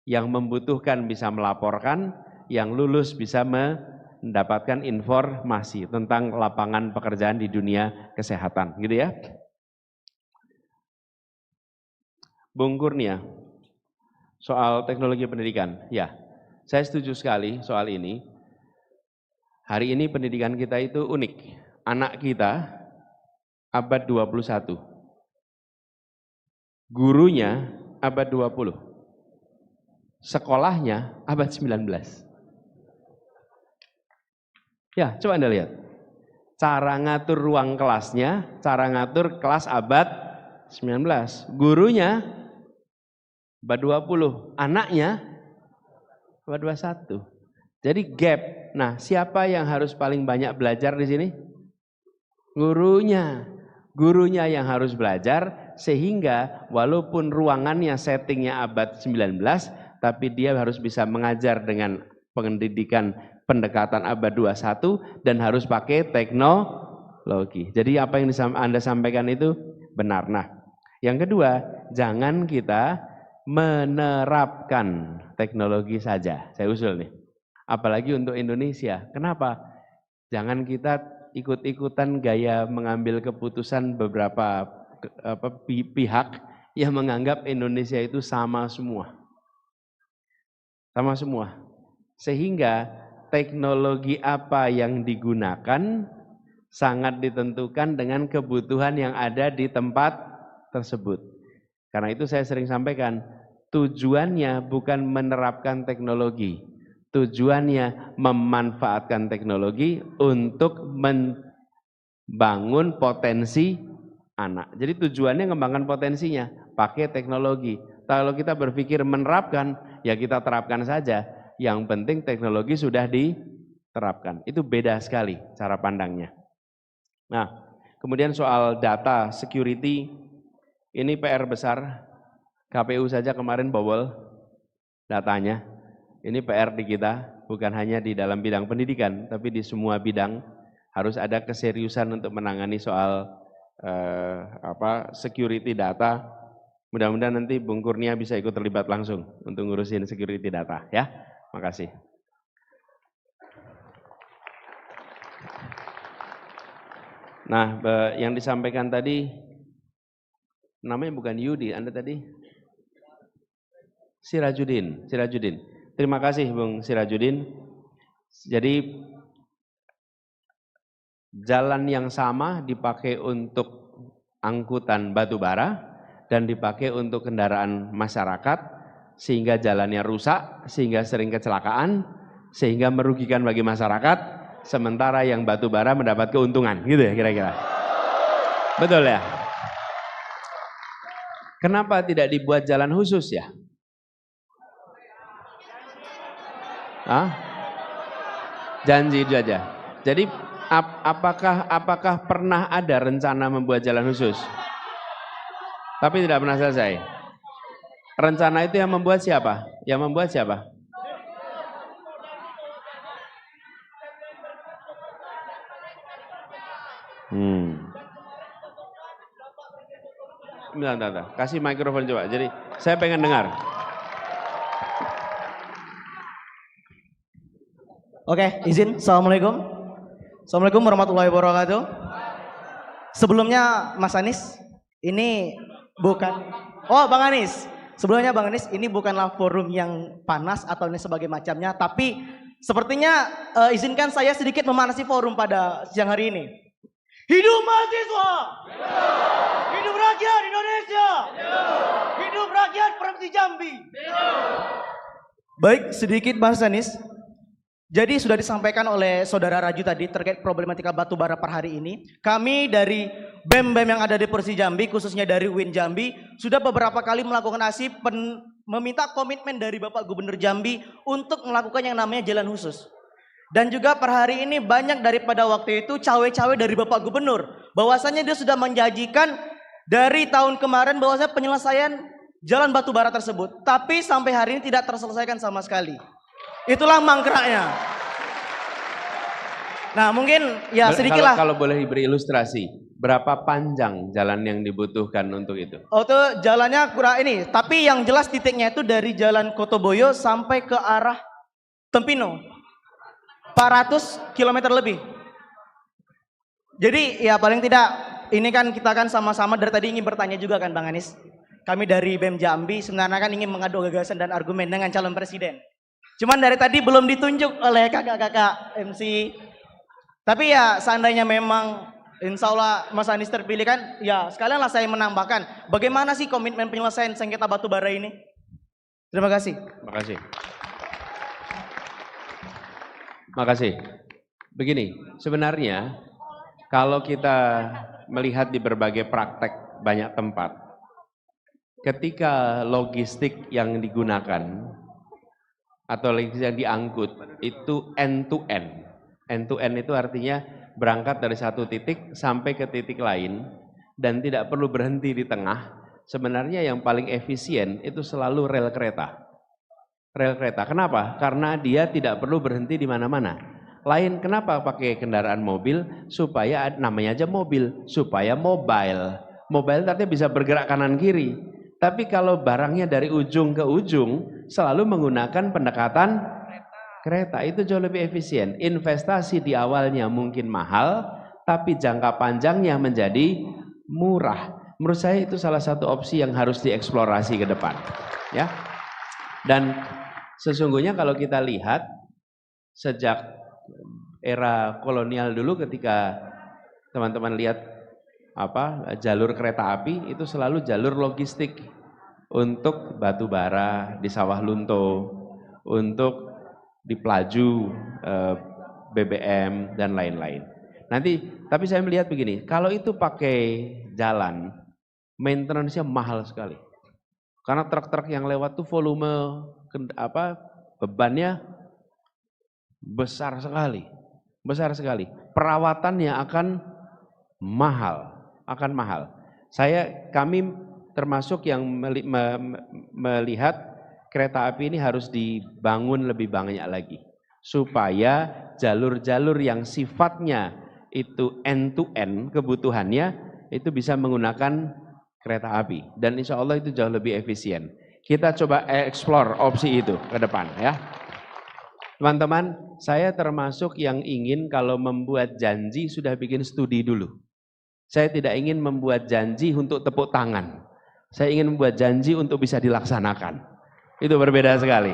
yang membutuhkan bisa melaporkan, yang lulus bisa mendapatkan informasi tentang lapangan pekerjaan di dunia kesehatan, gitu ya. Bung Kurnia, soal teknologi pendidikan, ya, saya setuju sekali soal ini. Hari ini pendidikan kita itu unik. Anak kita abad 21. Gurunya abad 20. Sekolahnya abad 19. Ya, coba Anda lihat. Cara ngatur ruang kelasnya, cara ngatur kelas abad 19. Gurunya abad 20, anaknya abad 21. Jadi gap. Nah, siapa yang harus paling banyak belajar di sini? Gurunya. Gurunya yang harus belajar, sehingga walaupun ruangannya settingnya abad 19, tapi dia harus bisa mengajar dengan pendidikan pendekatan abad 21 dan harus pakai teknologi. Jadi apa yang Anda sampaikan itu benar. Nah, yang kedua, jangan kita menerapkan teknologi saja. Saya usul nih. Apalagi untuk Indonesia. Kenapa? Jangan kita ikut-ikutan gaya mengambil keputusan beberapa pihak yang menganggap Indonesia itu sama semua. Sama semua. Sehingga teknologi apa yang digunakan sangat ditentukan dengan kebutuhan yang ada di tempat tersebut. Karena itu saya sering sampaikan, tujuannya bukan menerapkan teknologi. Tujuannya memanfaatkan teknologi untuk membangun potensi anak. Jadi tujuannya mengembangkan potensinya, pakai teknologi. Kalau kita berpikir menerapkan, ya kita terapkan saja. Yang penting teknologi sudah diterapkan. Itu beda sekali cara pandangnya. Nah, kemudian soal data security, ini PR besar. KPU saja kemarin bobol datanya. Ini PR di kita, bukan hanya di dalam bidang pendidikan, tapi di semua bidang harus ada keseriusan untuk menangani soal security data. Mudah-mudahan nanti Bung Kurnia bisa ikut terlibat langsung untuk ngurusin security data, ya. Makasih. Nah, yang disampaikan tadi, namanya bukan Yudi, Anda tadi? Sirajudin. Terima kasih Bung Sirajudin. Jadi jalan yang sama dipakai untuk angkutan batu bara dan dipakai untuk kendaraan masyarakat, sehingga jalannya rusak, sehingga sering kecelakaan, sehingga merugikan bagi masyarakat, sementara yang batu bara mendapat keuntungan, gitu ya kira-kira. Betul ya? Kenapa tidak dibuat jalan khusus ya? Janji itu aja. Jadi apakah pernah ada rencana membuat jalan khusus? Tapi tidak pernah selesai. Rencana itu yang membuat siapa? Yang membuat siapa? Bentar. Kasih mikrofon coba. Jadi Saya pengen dengar. Oke, izin. Assalamualaikum. Assalamualaikum warahmatullahi wabarakatuh. Sebelumnya Mas Anies, ini bukan... Oh, Bang Anies. Sebelumnya Bang Anies, ini bukanlah forum yang panas atau ini sebagai macamnya, tapi sepertinya izinkan saya sedikit memanasi forum pada siang hari ini. Hidup mahasiswa! Hidup! Hidup rakyat Indonesia! Hidup! Hidup rakyat Provinsi Jambi! Hidup! Baik, sedikit Mas Anies. Jadi sudah disampaikan oleh Saudara Raju tadi terkait problematika batubara per hari ini. Kami dari BEM-BEM yang ada di Provinsi Jambi, khususnya dari UIN Jambi, sudah beberapa kali melakukan aksi meminta komitmen dari Bapak Gubernur Jambi untuk melakukan yang namanya jalan khusus. Dan juga per hari ini banyak daripada waktu itu cawe-cawe dari Bapak Gubernur. Bahwasanya dia sudah menjanjikan dari tahun kemarin bahwasanya penyelesaian jalan batubara tersebut. Tapi sampai hari ini tidak terselesaikan sama sekali. Itulah mangkraknya. Nah mungkin ya sedikitlah. Kalau boleh diberi ilustrasi, berapa panjang jalan yang dibutuhkan untuk itu? Oh itu jalannya kurang ini, tapi yang jelas titiknya itu dari Jalan Kotoboyo sampai ke arah Tempino. 400 km lebih. Jadi ya paling tidak ini kan kita kan sama-sama dari tadi ingin bertanya juga kan Bang Anies. Kami dari BEM Jambi sebenarnya kan ingin mengadu gagasan dan argumen dengan calon presiden. Cuman dari tadi belum ditunjuk oleh kakak-kakak MC. Tapi ya seandainya memang insya Allah Mas Anies terpilih kan, ya sekalian lah saya menambahkan. Bagaimana sih komitmen penyelesaian sengketa batubara ini? Terima kasih. Terima kasih. Makasih. Begini, sebenarnya kalau kita melihat di berbagai praktek banyak tempat, ketika logistik yang digunakan atau logistik yang diangkut itu end to end. End to end itu artinya berangkat dari satu titik sampai ke titik lain dan tidak perlu berhenti di tengah. Sebenarnya yang paling efisien itu selalu rel kereta. Rel kereta. Kenapa? Karena dia tidak perlu berhenti di mana-mana. Lain kenapa pakai kendaraan mobil? Supaya namanya aja mobil, supaya mobile. Mobile artinya bisa bergerak kanan kiri. Tapi kalau barangnya dari ujung ke ujung selalu menggunakan pendekatan kereta, itu jauh lebih efisien. Investasi di awalnya mungkin mahal, tapi jangka panjangnya menjadi murah. Menurut saya itu salah satu opsi yang harus dieksplorasi ke depan. Ya. Dan sesungguhnya kalau kita lihat sejak era kolonial dulu ketika teman-teman lihat jalur kereta api itu selalu jalur logistik untuk batu bara di Sawah Lunto, untuk di Pelaju, BBM dan lain-lain. Nanti tapi saya melihat begini, kalau itu pakai jalan, maintenance-nya mahal sekali. Karena truk-truk yang lewat tuh volume bebannya besar sekali. Besar sekali. Perawatannya akan mahal. Kami termasuk yang melihat kereta api ini harus dibangun lebih banyak lagi supaya jalur-jalur yang sifatnya itu end to end kebutuhannya itu bisa menggunakan kereta api dan insya Allah itu jauh lebih efisien. Kita coba explore opsi itu ke depan ya. Teman-teman, saya termasuk yang ingin kalau membuat janji sudah bikin studi dulu. Saya tidak ingin membuat janji untuk tepuk tangan. Saya ingin membuat janji untuk bisa dilaksanakan. Itu berbeda sekali.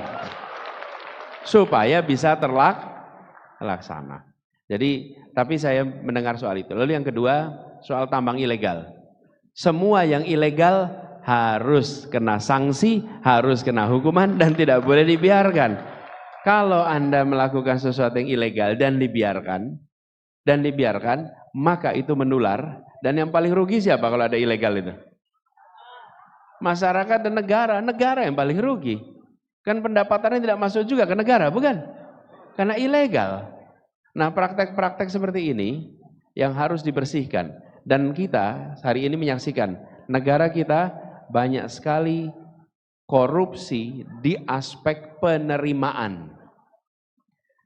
Supaya bisa terlaksana. Jadi, tapi saya mendengar soal itu. Lalu yang kedua, soal tambang ilegal. Semua yang ilegal harus kena sanksi, harus kena hukuman dan tidak boleh dibiarkan. Kalau Anda melakukan sesuatu yang ilegal dan dibiarkan, maka itu menular dan yang paling rugi siapa kalau ada ilegal itu? Masyarakat dan negara yang paling rugi. Kan pendapatannya tidak masuk juga ke negara, bukan? Karena ilegal. Nah, praktek-praktek seperti ini yang harus dibersihkan dan kita hari ini menyaksikan negara kita banyak sekali korupsi di aspek penerimaan.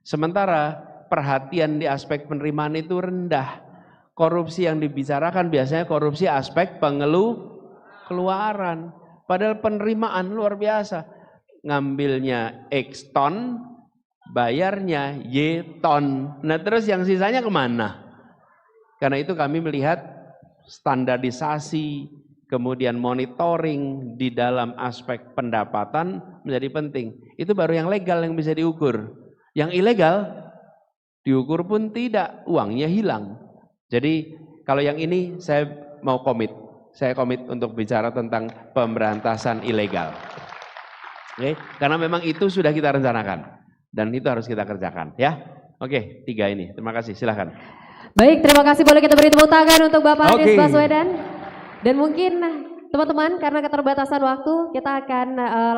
Sementara perhatian di aspek penerimaan itu rendah. Korupsi yang dibicarakan biasanya korupsi aspek pengeluaran. Padahal penerimaan luar biasa. Ngambilnya X ton, bayarnya Y ton. Nah terus yang sisanya kemana? Karena itu kami melihat standarisasi, kemudian monitoring di dalam aspek pendapatan menjadi penting. Itu baru yang legal yang bisa diukur. Yang ilegal diukur pun tidak, uangnya hilang. Jadi kalau yang ini saya mau komit. Saya komit untuk bicara tentang pemberantasan ilegal. Oke, karena memang itu sudah kita rencanakan dan itu harus kita kerjakan ya. Oke, 3 ini. Terima kasih, silahkan. Baik, terima kasih, boleh kita beri tepuk tangan untuk Bapak Anies Baswedan. Dan mungkin teman-teman karena keterbatasan waktu kita akan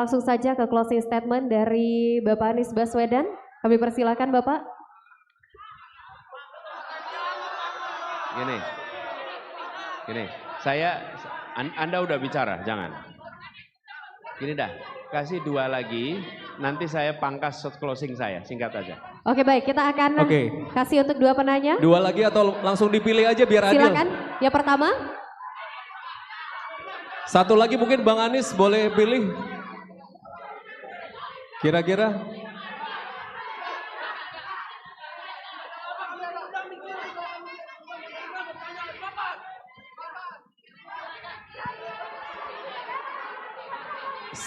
langsung saja ke closing statement dari Bapak Anies Baswedan. Kami persilakan Bapak. Gini, Anda udah bicara, jangan. Gini dah, kasih 2 lagi, nanti saya pangkas short closing saya, singkat aja. Oke baik, kita akan kasih untuk 2 penanya. 2 lagi atau langsung dipilih aja biar adil. Silakan, yang pertama. 1 lagi mungkin Bang Anies boleh pilih. Kira-kira.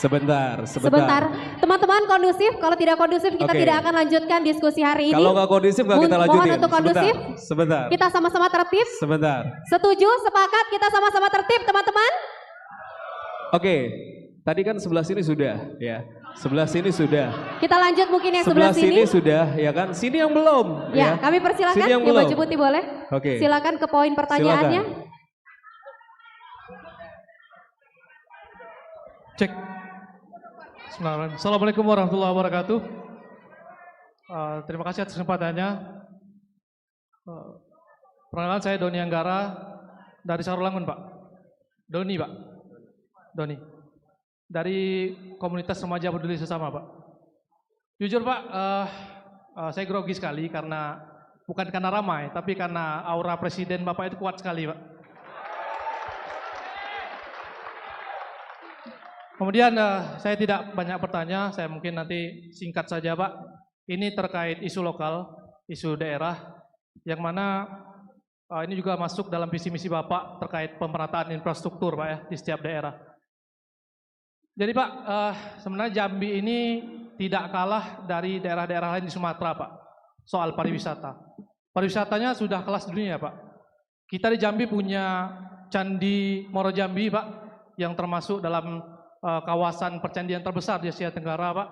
Sebentar. Teman-teman kondusif, kalau tidak kondusif kita tidak akan lanjutkan diskusi hari ini. Kalau nggak kondusif nggak kita lanjutin. Mohon untuk kondusif. Sebentar. Kita sama-sama tertib. Sebentar. Setuju, sepakat, kita sama-sama tertib teman-teman. Oke, tadi kan sebelah sini sudah ya. Sebelah sini sudah. Kita lanjut mungkin yang sebelah sini. Sudah ya kan. Sini yang belum. Ya, kami persilakan yang baju putih boleh. Oke. Silakan ke poin pertanyaannya. Cek. Assalamualaikum warahmatullahi wabarakatuh. Terima kasih atas kesempatannya. Perkenalan saya Doni Anggara dari Sarulangun, Pak. Doni, Pak. Doni. Dari komunitas remaja peduli sesama, Pak. Jujur, Pak, saya grogi sekali bukan karena ramai, tapi karena aura presiden Bapak itu kuat sekali, Pak. Kemudian saya tidak banyak bertanya, saya mungkin nanti singkat saja Pak. Ini terkait isu lokal, isu daerah, yang mana ini juga masuk dalam visi misi Bapak terkait pemerataan infrastruktur Pak ya di setiap daerah. Jadi Pak, sebenarnya Jambi ini tidak kalah dari daerah-daerah lain di Sumatera Pak, soal pariwisata. Pariwisatanya sudah kelas dunia Pak. Kita di Jambi punya Candi Moro Jambi Pak, yang termasuk dalam kawasan percandian terbesar di Asia Tenggara Pak.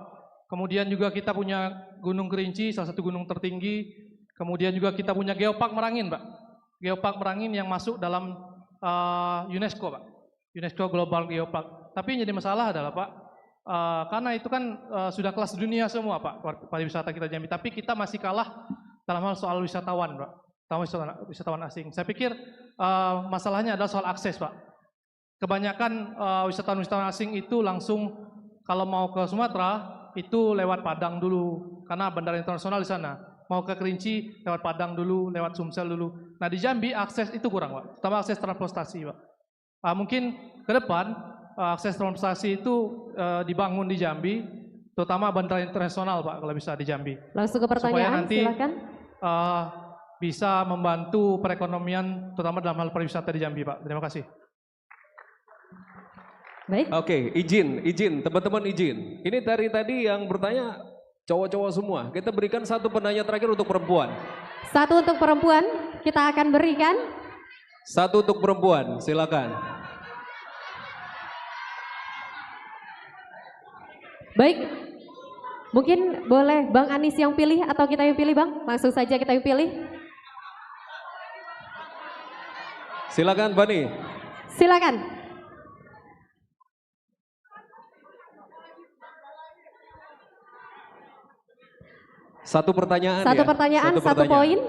Kemudian juga kita punya Gunung Kerinci, salah satu gunung tertinggi. Kemudian juga kita punya Geopark Merangin Pak. Geopark Merangin yang masuk dalam UNESCO Pak. UNESCO Global Geopark. Tapi yang jadi masalah adalah Pak, karena itu kan sudah kelas dunia semua Pak, pariwisata kita Jambi. Tapi kita masih kalah dalam hal soal wisatawan Pak. Wisatawan asing. Saya pikir masalahnya adalah soal akses Pak. Kebanyakan wisatawan-wisatawan asing itu langsung kalau mau ke Sumatera itu lewat Padang dulu karena bandara internasional di sana. Mau ke Kerinci lewat Padang dulu, lewat Sumsel dulu. Nah di Jambi akses itu kurang Pak, terutama akses transportasi Pak. Mungkin ke depan akses transportasi itu dibangun di Jambi, terutama bandara internasional Pak kalau bisa di Jambi. Langsung ke pertanyaan, supaya nanti, silakan. Bisa membantu perekonomian terutama dalam hal pariwisata di Jambi Pak. Terima kasih. Baik. Oke, izin, teman-teman izin. Ini dari tadi yang bertanya cowok-cowok semua. Kita berikan 1 penanya terakhir untuk perempuan. 1 untuk perempuan, kita akan berikan. 1 untuk perempuan, silakan. Baik, mungkin boleh Bang Anies yang pilih atau kita yang pilih Bang? Langsung saja kita yang pilih. Silakan Bani. Silakan. Satu pertanyaan, 1 pertanyaan, 1 poin.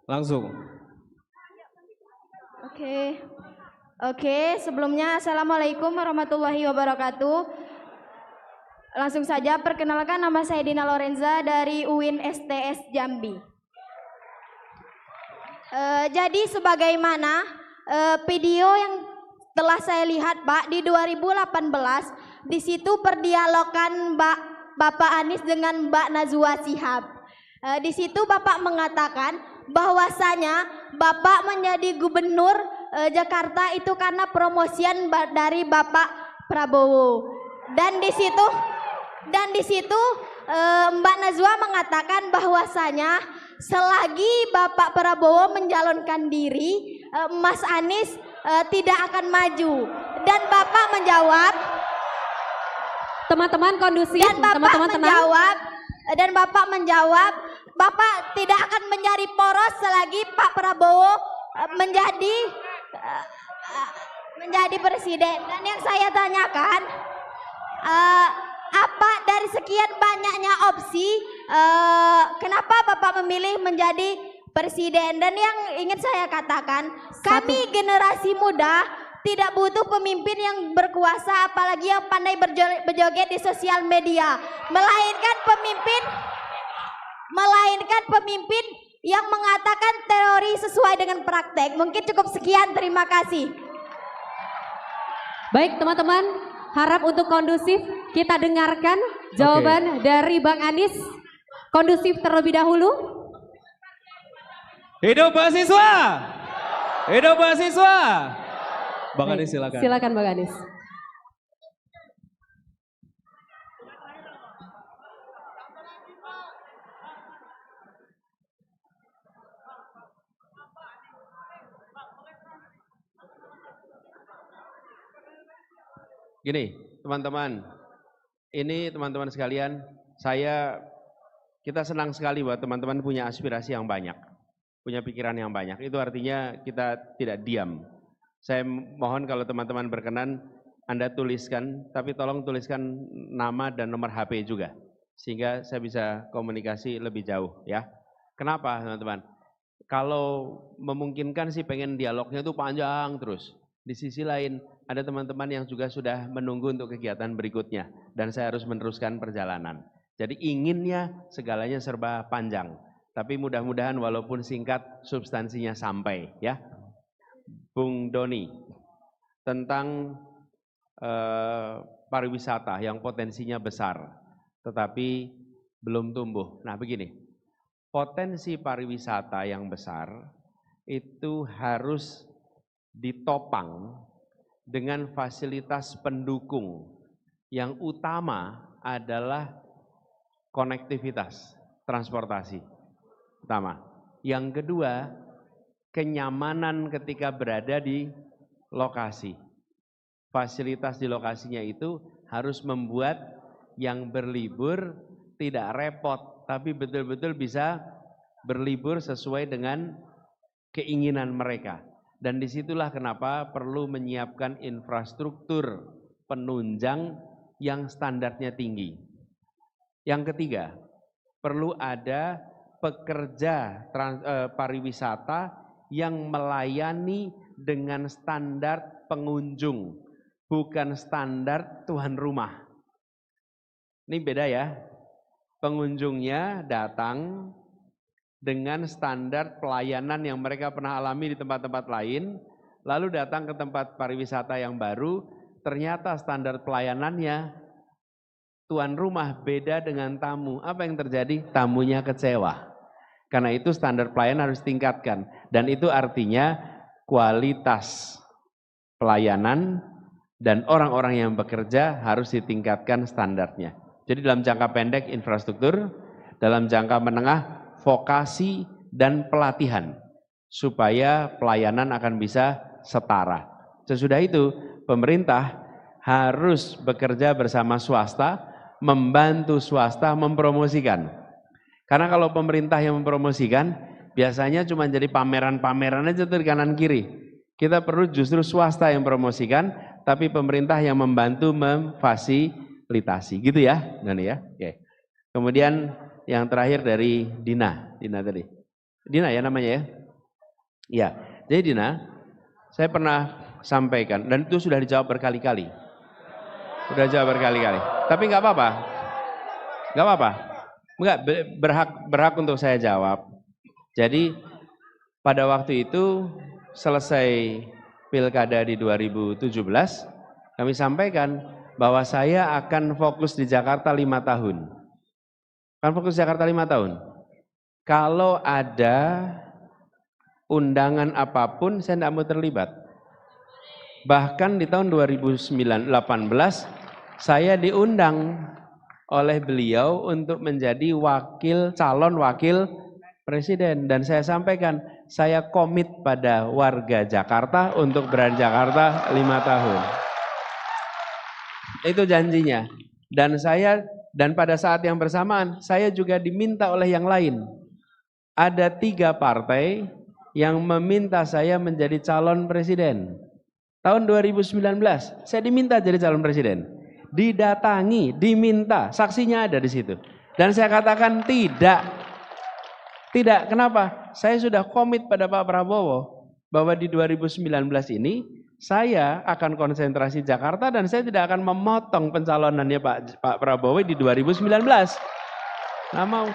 Langsung. Oke, sebelumnya Assalamualaikum warahmatullahi wabarakatuh. Langsung saja perkenalkan, nama saya Dina Lorenza dari UIN STS Jambi. Jadi sebagaimana video yang telah saya lihat Pak di 2018 di situ perdialogan Bapak Anies dengan Mbak Najwa Shihab. Di situ Bapak mengatakan bahwasanya Bapak menjadi gubernur Jakarta itu karena promosian dari Bapak Prabowo. Dan di situ Mbak Najwa mengatakan bahwasanya selagi Bapak Prabowo mencalonkan diri, Mas Anies tidak akan maju. Dan Bapak menjawab, Teman-teman kondusif, teman-teman tenang. Dan Bapak menjawab, Bapak tidak akan menjadi poros selagi Pak Prabowo menjadi presiden. Dan yang saya tanyakan, apa dari sekian banyaknya opsi, kenapa Bapak memilih menjadi presiden? Dan yang ingin saya katakan, kami generasi muda tidak butuh pemimpin yang berkuasa, apalagi yang pandai berjoget di sosial media, melainkan pemimpin yang mengatakan teori sesuai dengan praktek. Mungkin cukup sekian, terima kasih. Baik teman-teman, harap untuk kondusif kita dengarkan jawaban dari Bang Anies. Kondusif terlebih dahulu. Hidup mahasiswa! Hidup mahasiswa! Bang Anies silakan. Silakan Bang Anies. Gini, teman-teman, ini teman-teman sekalian, kita senang sekali bahwa teman-teman punya aspirasi yang banyak, punya pikiran yang banyak. Itu artinya kita tidak diam. Saya mohon kalau teman-teman berkenan, Anda tuliskan, tapi tolong tuliskan nama dan nomor HP juga, sehingga saya bisa komunikasi lebih jauh ya. Kenapa teman-teman? Kalau memungkinkan sih pengen dialognya itu panjang terus. Di sisi lain, ada teman-teman yang juga sudah menunggu untuk kegiatan berikutnya, dan saya harus meneruskan perjalanan. Jadi inginnya segalanya serba panjang, tapi mudah-mudahan walaupun singkat, substansinya sampai ya. Bung Doni, tentang pariwisata yang potensinya besar, tetapi belum tumbuh. Nah begini, potensi pariwisata yang besar itu harus ditopang dengan fasilitas pendukung. Yang utama adalah konektivitas, transportasi utama. Yang kedua, kenyamanan ketika berada di lokasi. Fasilitas di lokasinya itu harus membuat yang berlibur tidak repot, tapi betul-betul bisa berlibur sesuai dengan keinginan mereka. Dan disitulah kenapa perlu menyiapkan infrastruktur penunjang yang standarnya tinggi. Yang ketiga, perlu ada pekerja pariwisata yang melayani dengan standar pengunjung, bukan standar tuan rumah. Ini beda ya, pengunjungnya datang dengan standar pelayanan yang mereka pernah alami di tempat-tempat lain, lalu datang ke tempat pariwisata yang baru, ternyata standar pelayanannya tuan rumah beda dengan tamu. Apa yang terjadi? Tamunya kecewa. Karena itu standar pelayanan harus tingkatkan, dan itu artinya kualitas pelayanan dan orang-orang yang bekerja harus ditingkatkan standarnya. Jadi dalam jangka pendek infrastruktur, dalam jangka menengah vokasi dan pelatihan supaya pelayanan akan bisa setara. Sesudah itu pemerintah harus bekerja bersama swasta, membantu swasta mempromosikan. Karena kalau pemerintah yang mempromosikan, biasanya cuma jadi pameran-pameran aja tuh di kanan kiri. Kita perlu justru swasta yang promosikan, tapi pemerintah yang membantu memfasilitasi. Gitu ya, Dani ya. Oke. Kemudian yang terakhir dari Dina tadi. Dina ya namanya ya? Iya. Jadi Dina, saya pernah sampaikan, dan itu sudah dijawab berkali-kali. Sudah jawab berkali-kali. Tapi nggak apa-apa. Nggak apa-apa. Enggak, berhak untuk saya jawab. Jadi pada waktu itu selesai Pilkada di 2017, kami sampaikan bahwa saya akan fokus di Jakarta 5 tahun. Akan fokus di Jakarta 5 tahun. Kalau ada undangan apapun, saya tidak mau terlibat. Bahkan di tahun 2018, saya diundang oleh beliau untuk menjadi calon wakil presiden. Dan saya sampaikan, saya komit pada warga Jakarta untuk berada di Jakarta 5 tahun. Itu janjinya. Dan pada saat yang bersamaan, saya juga diminta oleh yang lain. Ada 3 partai yang meminta saya menjadi calon presiden. Tahun 2019, saya diminta jadi calon presiden. Didatangi, diminta, saksinya ada di situ. Dan saya katakan tidak. Tidak, kenapa? Saya sudah komit pada Pak Prabowo bahwa di 2019 ini saya akan konsentrasi Jakarta dan saya tidak akan memotong pencalonannya Pak Prabowo di 2019. Nggak mau.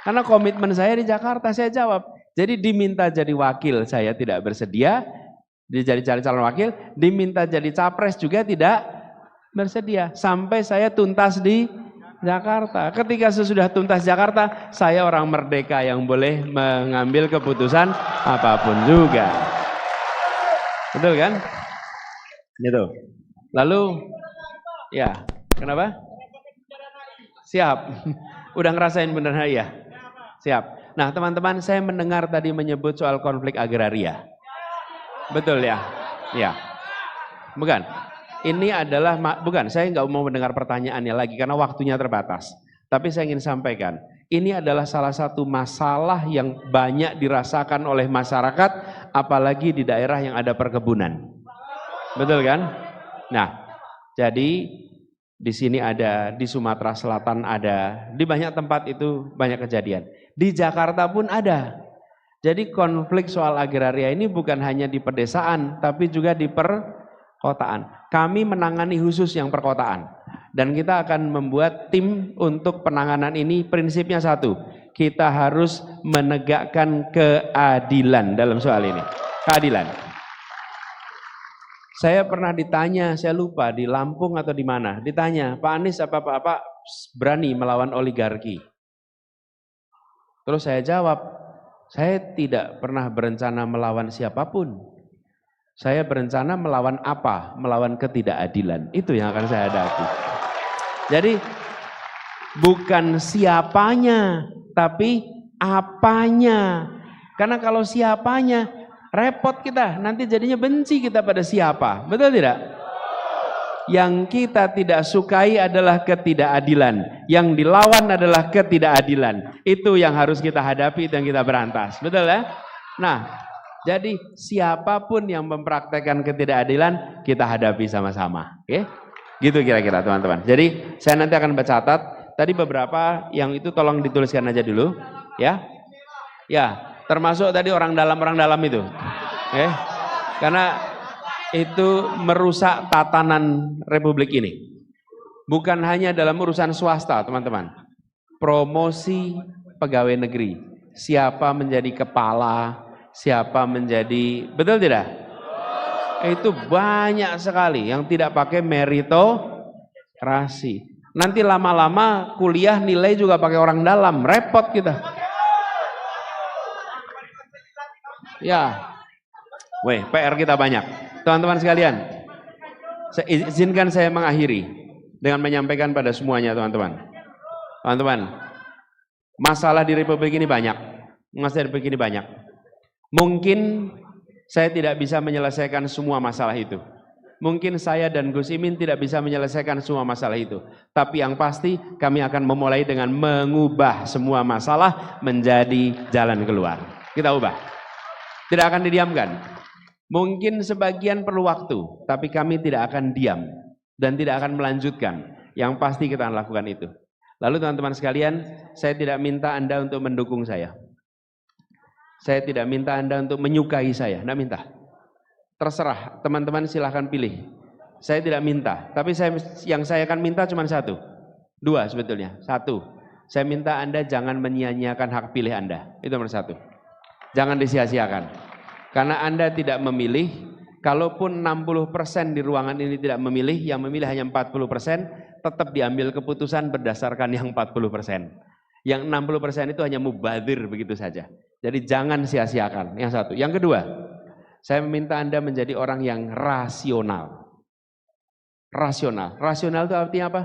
Karena komitmen saya di Jakarta, saya jawab. Jadi diminta jadi wakil, saya tidak bersedia. Jadi calon wakil, diminta jadi capres juga tidak bersedia. Sampai saya tuntas di Jakarta. Ketika sesudah tuntas Jakarta, saya orang merdeka yang boleh mengambil keputusan apapun juga. Betul kan? Gitu. Lalu, ya, kenapa? Siap. Udah ngerasain bener ya? Siap. Nah teman-teman, saya mendengar tadi menyebut soal konflik agraria. Betul ya? Ya. Bukan. Ini adalah, bukan, saya nggak mau mendengar pertanyaannya lagi karena waktunya terbatas. Tapi saya ingin sampaikan, ini adalah salah satu masalah yang banyak dirasakan oleh masyarakat, apalagi di daerah yang ada perkebunan. Betul kan? Nah, jadi di sini ada, di Sumatera Selatan ada, di banyak tempat itu banyak kejadian. Di Jakarta pun ada. Jadi konflik soal agraria ini bukan hanya di pedesaan, tapi juga di perkotaan. Kami menangani khusus yang perkotaan. Dan kita akan membuat tim untuk penanganan ini, prinsipnya satu. Kita harus menegakkan keadilan dalam soal ini. Keadilan. Saya pernah ditanya, saya lupa di Lampung atau di mana. Ditanya, Pak Anies apa berani melawan oligarki? Terus saya jawab, saya tidak pernah berencana melawan siapapun. Saya berencana melawan apa? Melawan ketidakadilan. Itu yang akan saya hadapi. Jadi bukan siapanya, tapi apanya. Karena kalau siapanya, repot kita. Nanti jadinya benci kita pada siapa. Betul tidak? Yang kita tidak sukai adalah ketidakadilan. Yang dilawan adalah ketidakadilan. Itu yang harus kita hadapi dan kita berantas. Betul ya? Nah, jadi siapapun yang mempraktekkan ketidakadilan, kita hadapi sama-sama. Oke? Gitu kira-kira teman-teman. Jadi saya nanti akan mencatat. Tadi beberapa yang itu tolong dituliskan aja dulu. Ya. Ya, termasuk tadi orang dalam itu. Oke? Karena itu merusak tatanan Republik ini. Bukan hanya dalam urusan swasta, teman-teman. Promosi pegawai negeri. Siapa menjadi kepala, siapa menjadi, betul tidak? Itu banyak sekali yang tidak pakai meritokrasi. Nanti lama-lama kuliah nilai juga pakai orang dalam, repot kita. Ya. Weh, PR kita banyak. Teman-teman sekalian, izinkan saya mengakhiri dengan menyampaikan pada semuanya teman-teman. Teman-teman, masalah di Republik ini banyak. Masalah di Republik ini banyak. Mungkin saya tidak bisa menyelesaikan semua masalah itu. Mungkin saya dan Gus Imin tidak bisa menyelesaikan semua masalah itu. Tapi yang pasti kami akan memulai dengan mengubah semua masalah menjadi jalan keluar. Kita ubah. Tidak akan didiamkan. Mungkin sebagian perlu waktu, tapi kami tidak akan diam dan tidak akan melanjutkan. Yang pasti kita akan lakukan itu. Lalu teman-teman sekalian, saya tidak minta Anda untuk mendukung saya. Saya tidak minta Anda untuk menyukai saya, tidak minta. Terserah, teman-teman silahkan pilih. Saya tidak minta, tapi yang saya akan minta cuma satu. Dua sebetulnya. Satu, saya minta Anda jangan menyia-nyiakan hak pilih Anda. Itu nomor satu. Jangan disia-siakan. Karena Anda tidak memilih, kalaupun 60% di ruangan ini tidak memilih, yang memilih hanya 40%, tetap diambil keputusan berdasarkan yang 40%. Yang 60% itu hanya mubadir begitu saja. Jadi jangan sia-siakan. Yang satu. Yang kedua, saya meminta Anda menjadi orang yang rasional. Rasional. Rasional itu artinya apa?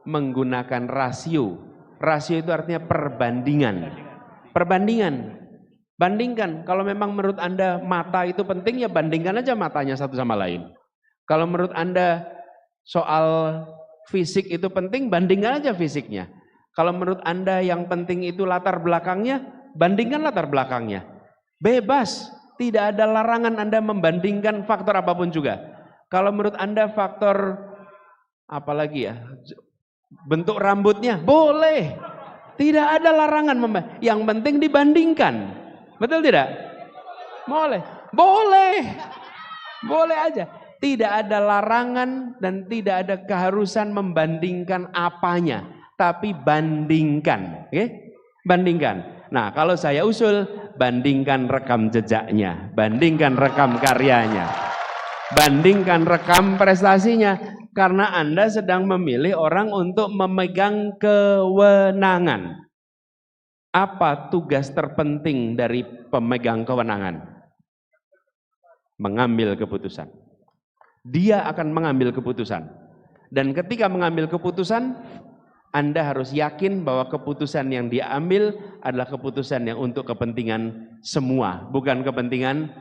Menggunakan rasio. Rasio itu artinya perbandingan. Perbandingan. Bandingkan. Kalau memang menurut Anda mata itu penting, ya bandingkan aja matanya satu sama lain. Kalau menurut Anda soal fisik itu penting, bandingkan aja fisiknya. Kalau menurut Anda yang penting itu latar belakangnya, bandingkan latar belakangnya. Bebas, tidak ada larangan Anda membandingkan faktor apapun juga. Kalau menurut Anda faktor apalagi ya, bentuk rambutnya, boleh. Tidak ada larangan, yang penting dibandingkan. Betul tidak? Boleh. Boleh. Boleh aja. Tidak ada larangan dan tidak ada keharusan membandingkan apanya, tapi bandingkan, oke? Bandingkan. Nah, kalau saya usul, bandingkan rekam jejaknya, bandingkan rekam karyanya, bandingkan rekam prestasinya, karena Anda sedang memilih orang untuk memegang kewenangan. Apa tugas terpenting dari pemegang kewenangan? Mengambil keputusan. Dia akan mengambil keputusan. Dan ketika mengambil keputusan, Anda harus yakin bahwa keputusan yang dia ambil adalah keputusan yang untuk kepentingan semua, bukan kepentingan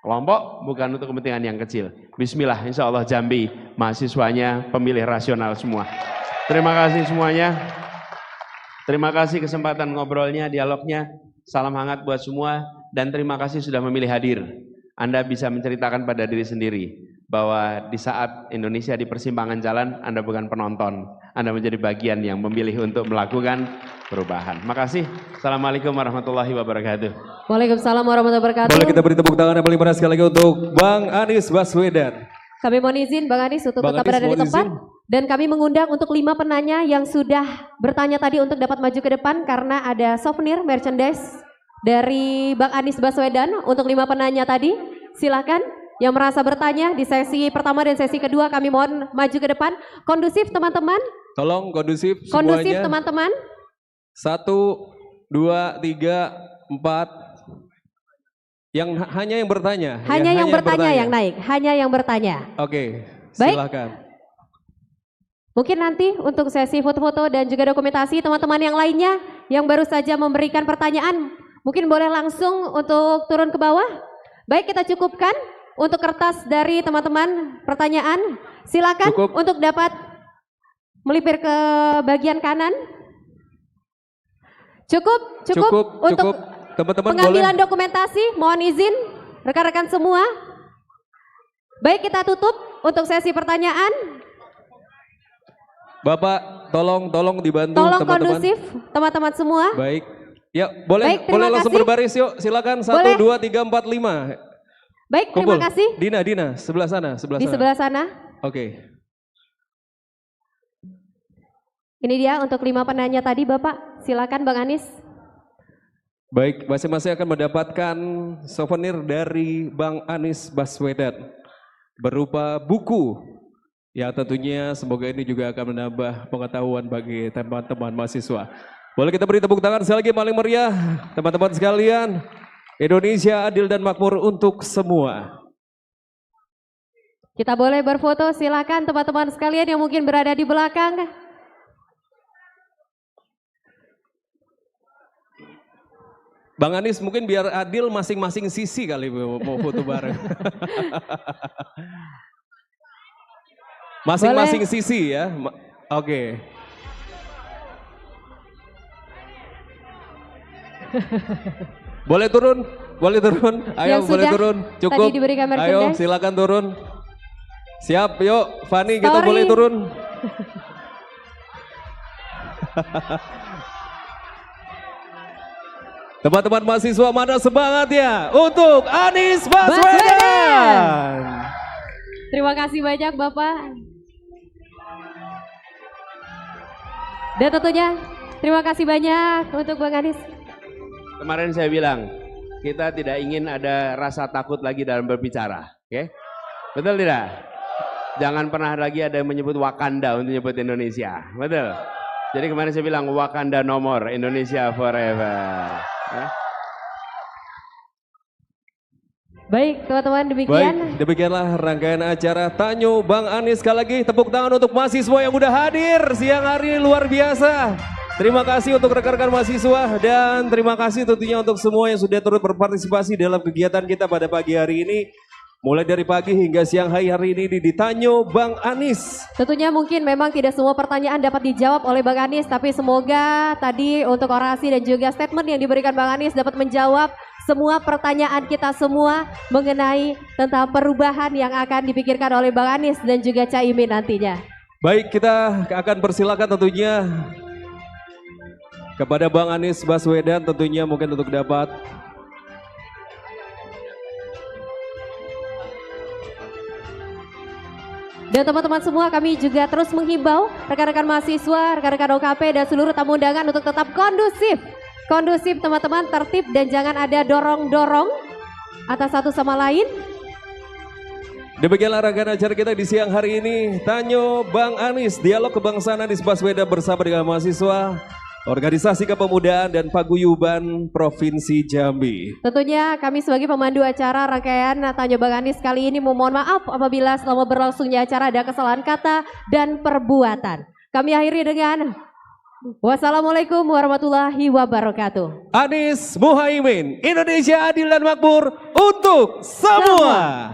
kelompok, bukan untuk kepentingan yang kecil. Bismillah, insya Allah Jambi mahasiswanya pemilih rasional semua. Terima kasih semuanya. Terima kasih kesempatan ngobrolnya, dialognya. Salam hangat buat semua dan terima kasih sudah memilih hadir. Anda bisa menceritakan pada diri sendiri bahwa di saat Indonesia di persimpangan jalan, Anda bukan penonton. Anda menjadi bagian yang memilih untuk melakukan perubahan. Makasih. Assalamualaikum warahmatullahi wabarakatuh. Waalaikumsalam warahmatullahi wabarakatuh. Boleh kita beri tepuk tangan yang paling panas sekali lagi untuk Bang Anies Baswedan. Kami mohon izin Bang Anies untuk tetap berada di tempat. Dan kami mengundang untuk 5 penanya yang sudah bertanya tadi untuk dapat maju ke depan karena ada souvenir merchandise dari Bang Anies Baswedan untuk 5 penanya tadi. Silakan yang merasa bertanya di sesi pertama dan sesi kedua kami mohon maju ke depan. Kondusif teman-teman. Tolong kondusif semuanya. Kondusif teman-teman. 1, 2, 3, 4. Hanya yang bertanya. Hanya yang bertanya yang naik. Hanya yang bertanya. Oke, baik. silakan. Mungkin nanti untuk sesi foto-foto dan juga dokumentasi teman-teman yang lainnya yang baru saja memberikan pertanyaan mungkin boleh langsung untuk turun ke bawah. Baik, kita cukupkan untuk kertas dari teman-teman pertanyaan. Silakan cukup. Untuk dapat melipir ke bagian kanan. Cukup untuk teman-teman pengambilan boleh. Dokumentasi. Mohon izin rekan-rekan semua. Baik, kita tutup untuk sesi pertanyaan. Bapak, tolong dibantu tolong teman-teman. Kondusif, teman-teman semua. Baik. Ya, boleh baik, langsung berbaris yuk. Silakan 1, 2, 3, 4, 5. Baik, kumpul. Terima kasih. Dina, sebelah sana. Di sebelah sana. Oke. Ini dia untuk 5 penanya tadi, Bapak. Silakan Bang Anies. Baik, masing-masing akan mendapatkan souvenir dari Bang Anies Baswedan berupa buku. Ya tentunya semoga ini juga akan menambah pengetahuan bagi teman-teman mahasiswa. Boleh kita beri tepuk tangan sekali lagi paling meriah teman-teman sekalian. Indonesia adil dan makmur untuk semua. Kita boleh berfoto, silakan teman-teman sekalian yang mungkin berada di belakang. Bang Anies mungkin biar adil masing-masing sisi kali mau foto bareng. Masing-masing sisi ya. Oke. Boleh turun? Ayo boleh turun. Cukup. Ayo silakan turun. Siap, yuk Fani kita boleh turun. Teman-teman mahasiswa mana semangatnya untuk Anies Baswedan. Terima kasih banyak Bapak. Dan tentunya terima kasih banyak untuk Bang Anies. Kemarin saya bilang, kita tidak ingin ada rasa takut lagi dalam berbicara. Oke? Betul tidak? Jangan pernah lagi ada yang menyebut Wakanda untuk menyebut Indonesia. Betul? Jadi kemarin saya bilang Wakanda no more, Indonesia forever. Ya? Baik teman-teman, demikian. Baik, demikianlah rangkaian acara Tanyo Bang Anies. Sekali lagi tepuk tangan untuk mahasiswa yang udah hadir siang hari ini, luar biasa. Terima kasih untuk rekan-rekan mahasiswa dan terima kasih tentunya untuk semua yang sudah turut berpartisipasi dalam kegiatan kita pada pagi hari ini. Mulai dari pagi hingga siang hari ini di Tanyo Bang Anies. Tentunya mungkin memang tidak semua pertanyaan dapat dijawab oleh Bang Anies, tapi semoga tadi untuk orasi dan juga statement yang diberikan Bang Anies dapat menjawab semua pertanyaan kita semua mengenai tentang perubahan yang akan dipikirkan oleh Bang Anies dan juga Caimin nantinya. Baik, kita akan persilakan tentunya kepada Bang Anies Baswedan tentunya mungkin untuk dapat dan teman-teman semua, kami juga terus menghimbau rekan-rekan mahasiswa, rekan-rekan OKP dan seluruh tamu undangan untuk tetap kondusif. Kondusif teman-teman, tertib dan jangan ada dorong-dorong atas satu sama lain. Demikianlah rangkaian acara kita di siang hari ini. Tanyo Bang Anies, dialog kebangsaan Anies Baswedan bersama dengan mahasiswa, organisasi kepemudaan dan paguyuban Provinsi Jambi. Tentunya kami sebagai pemandu acara rangkaian Tanyo Bang Anies kali ini memohon maaf apabila selama berlangsungnya acara ada kesalahan kata dan perbuatan. Kami akhiri dengan wassalamualaikum warahmatullahi wabarakatuh. Anies Muhaimin, Indonesia adil dan makmur untuk semua.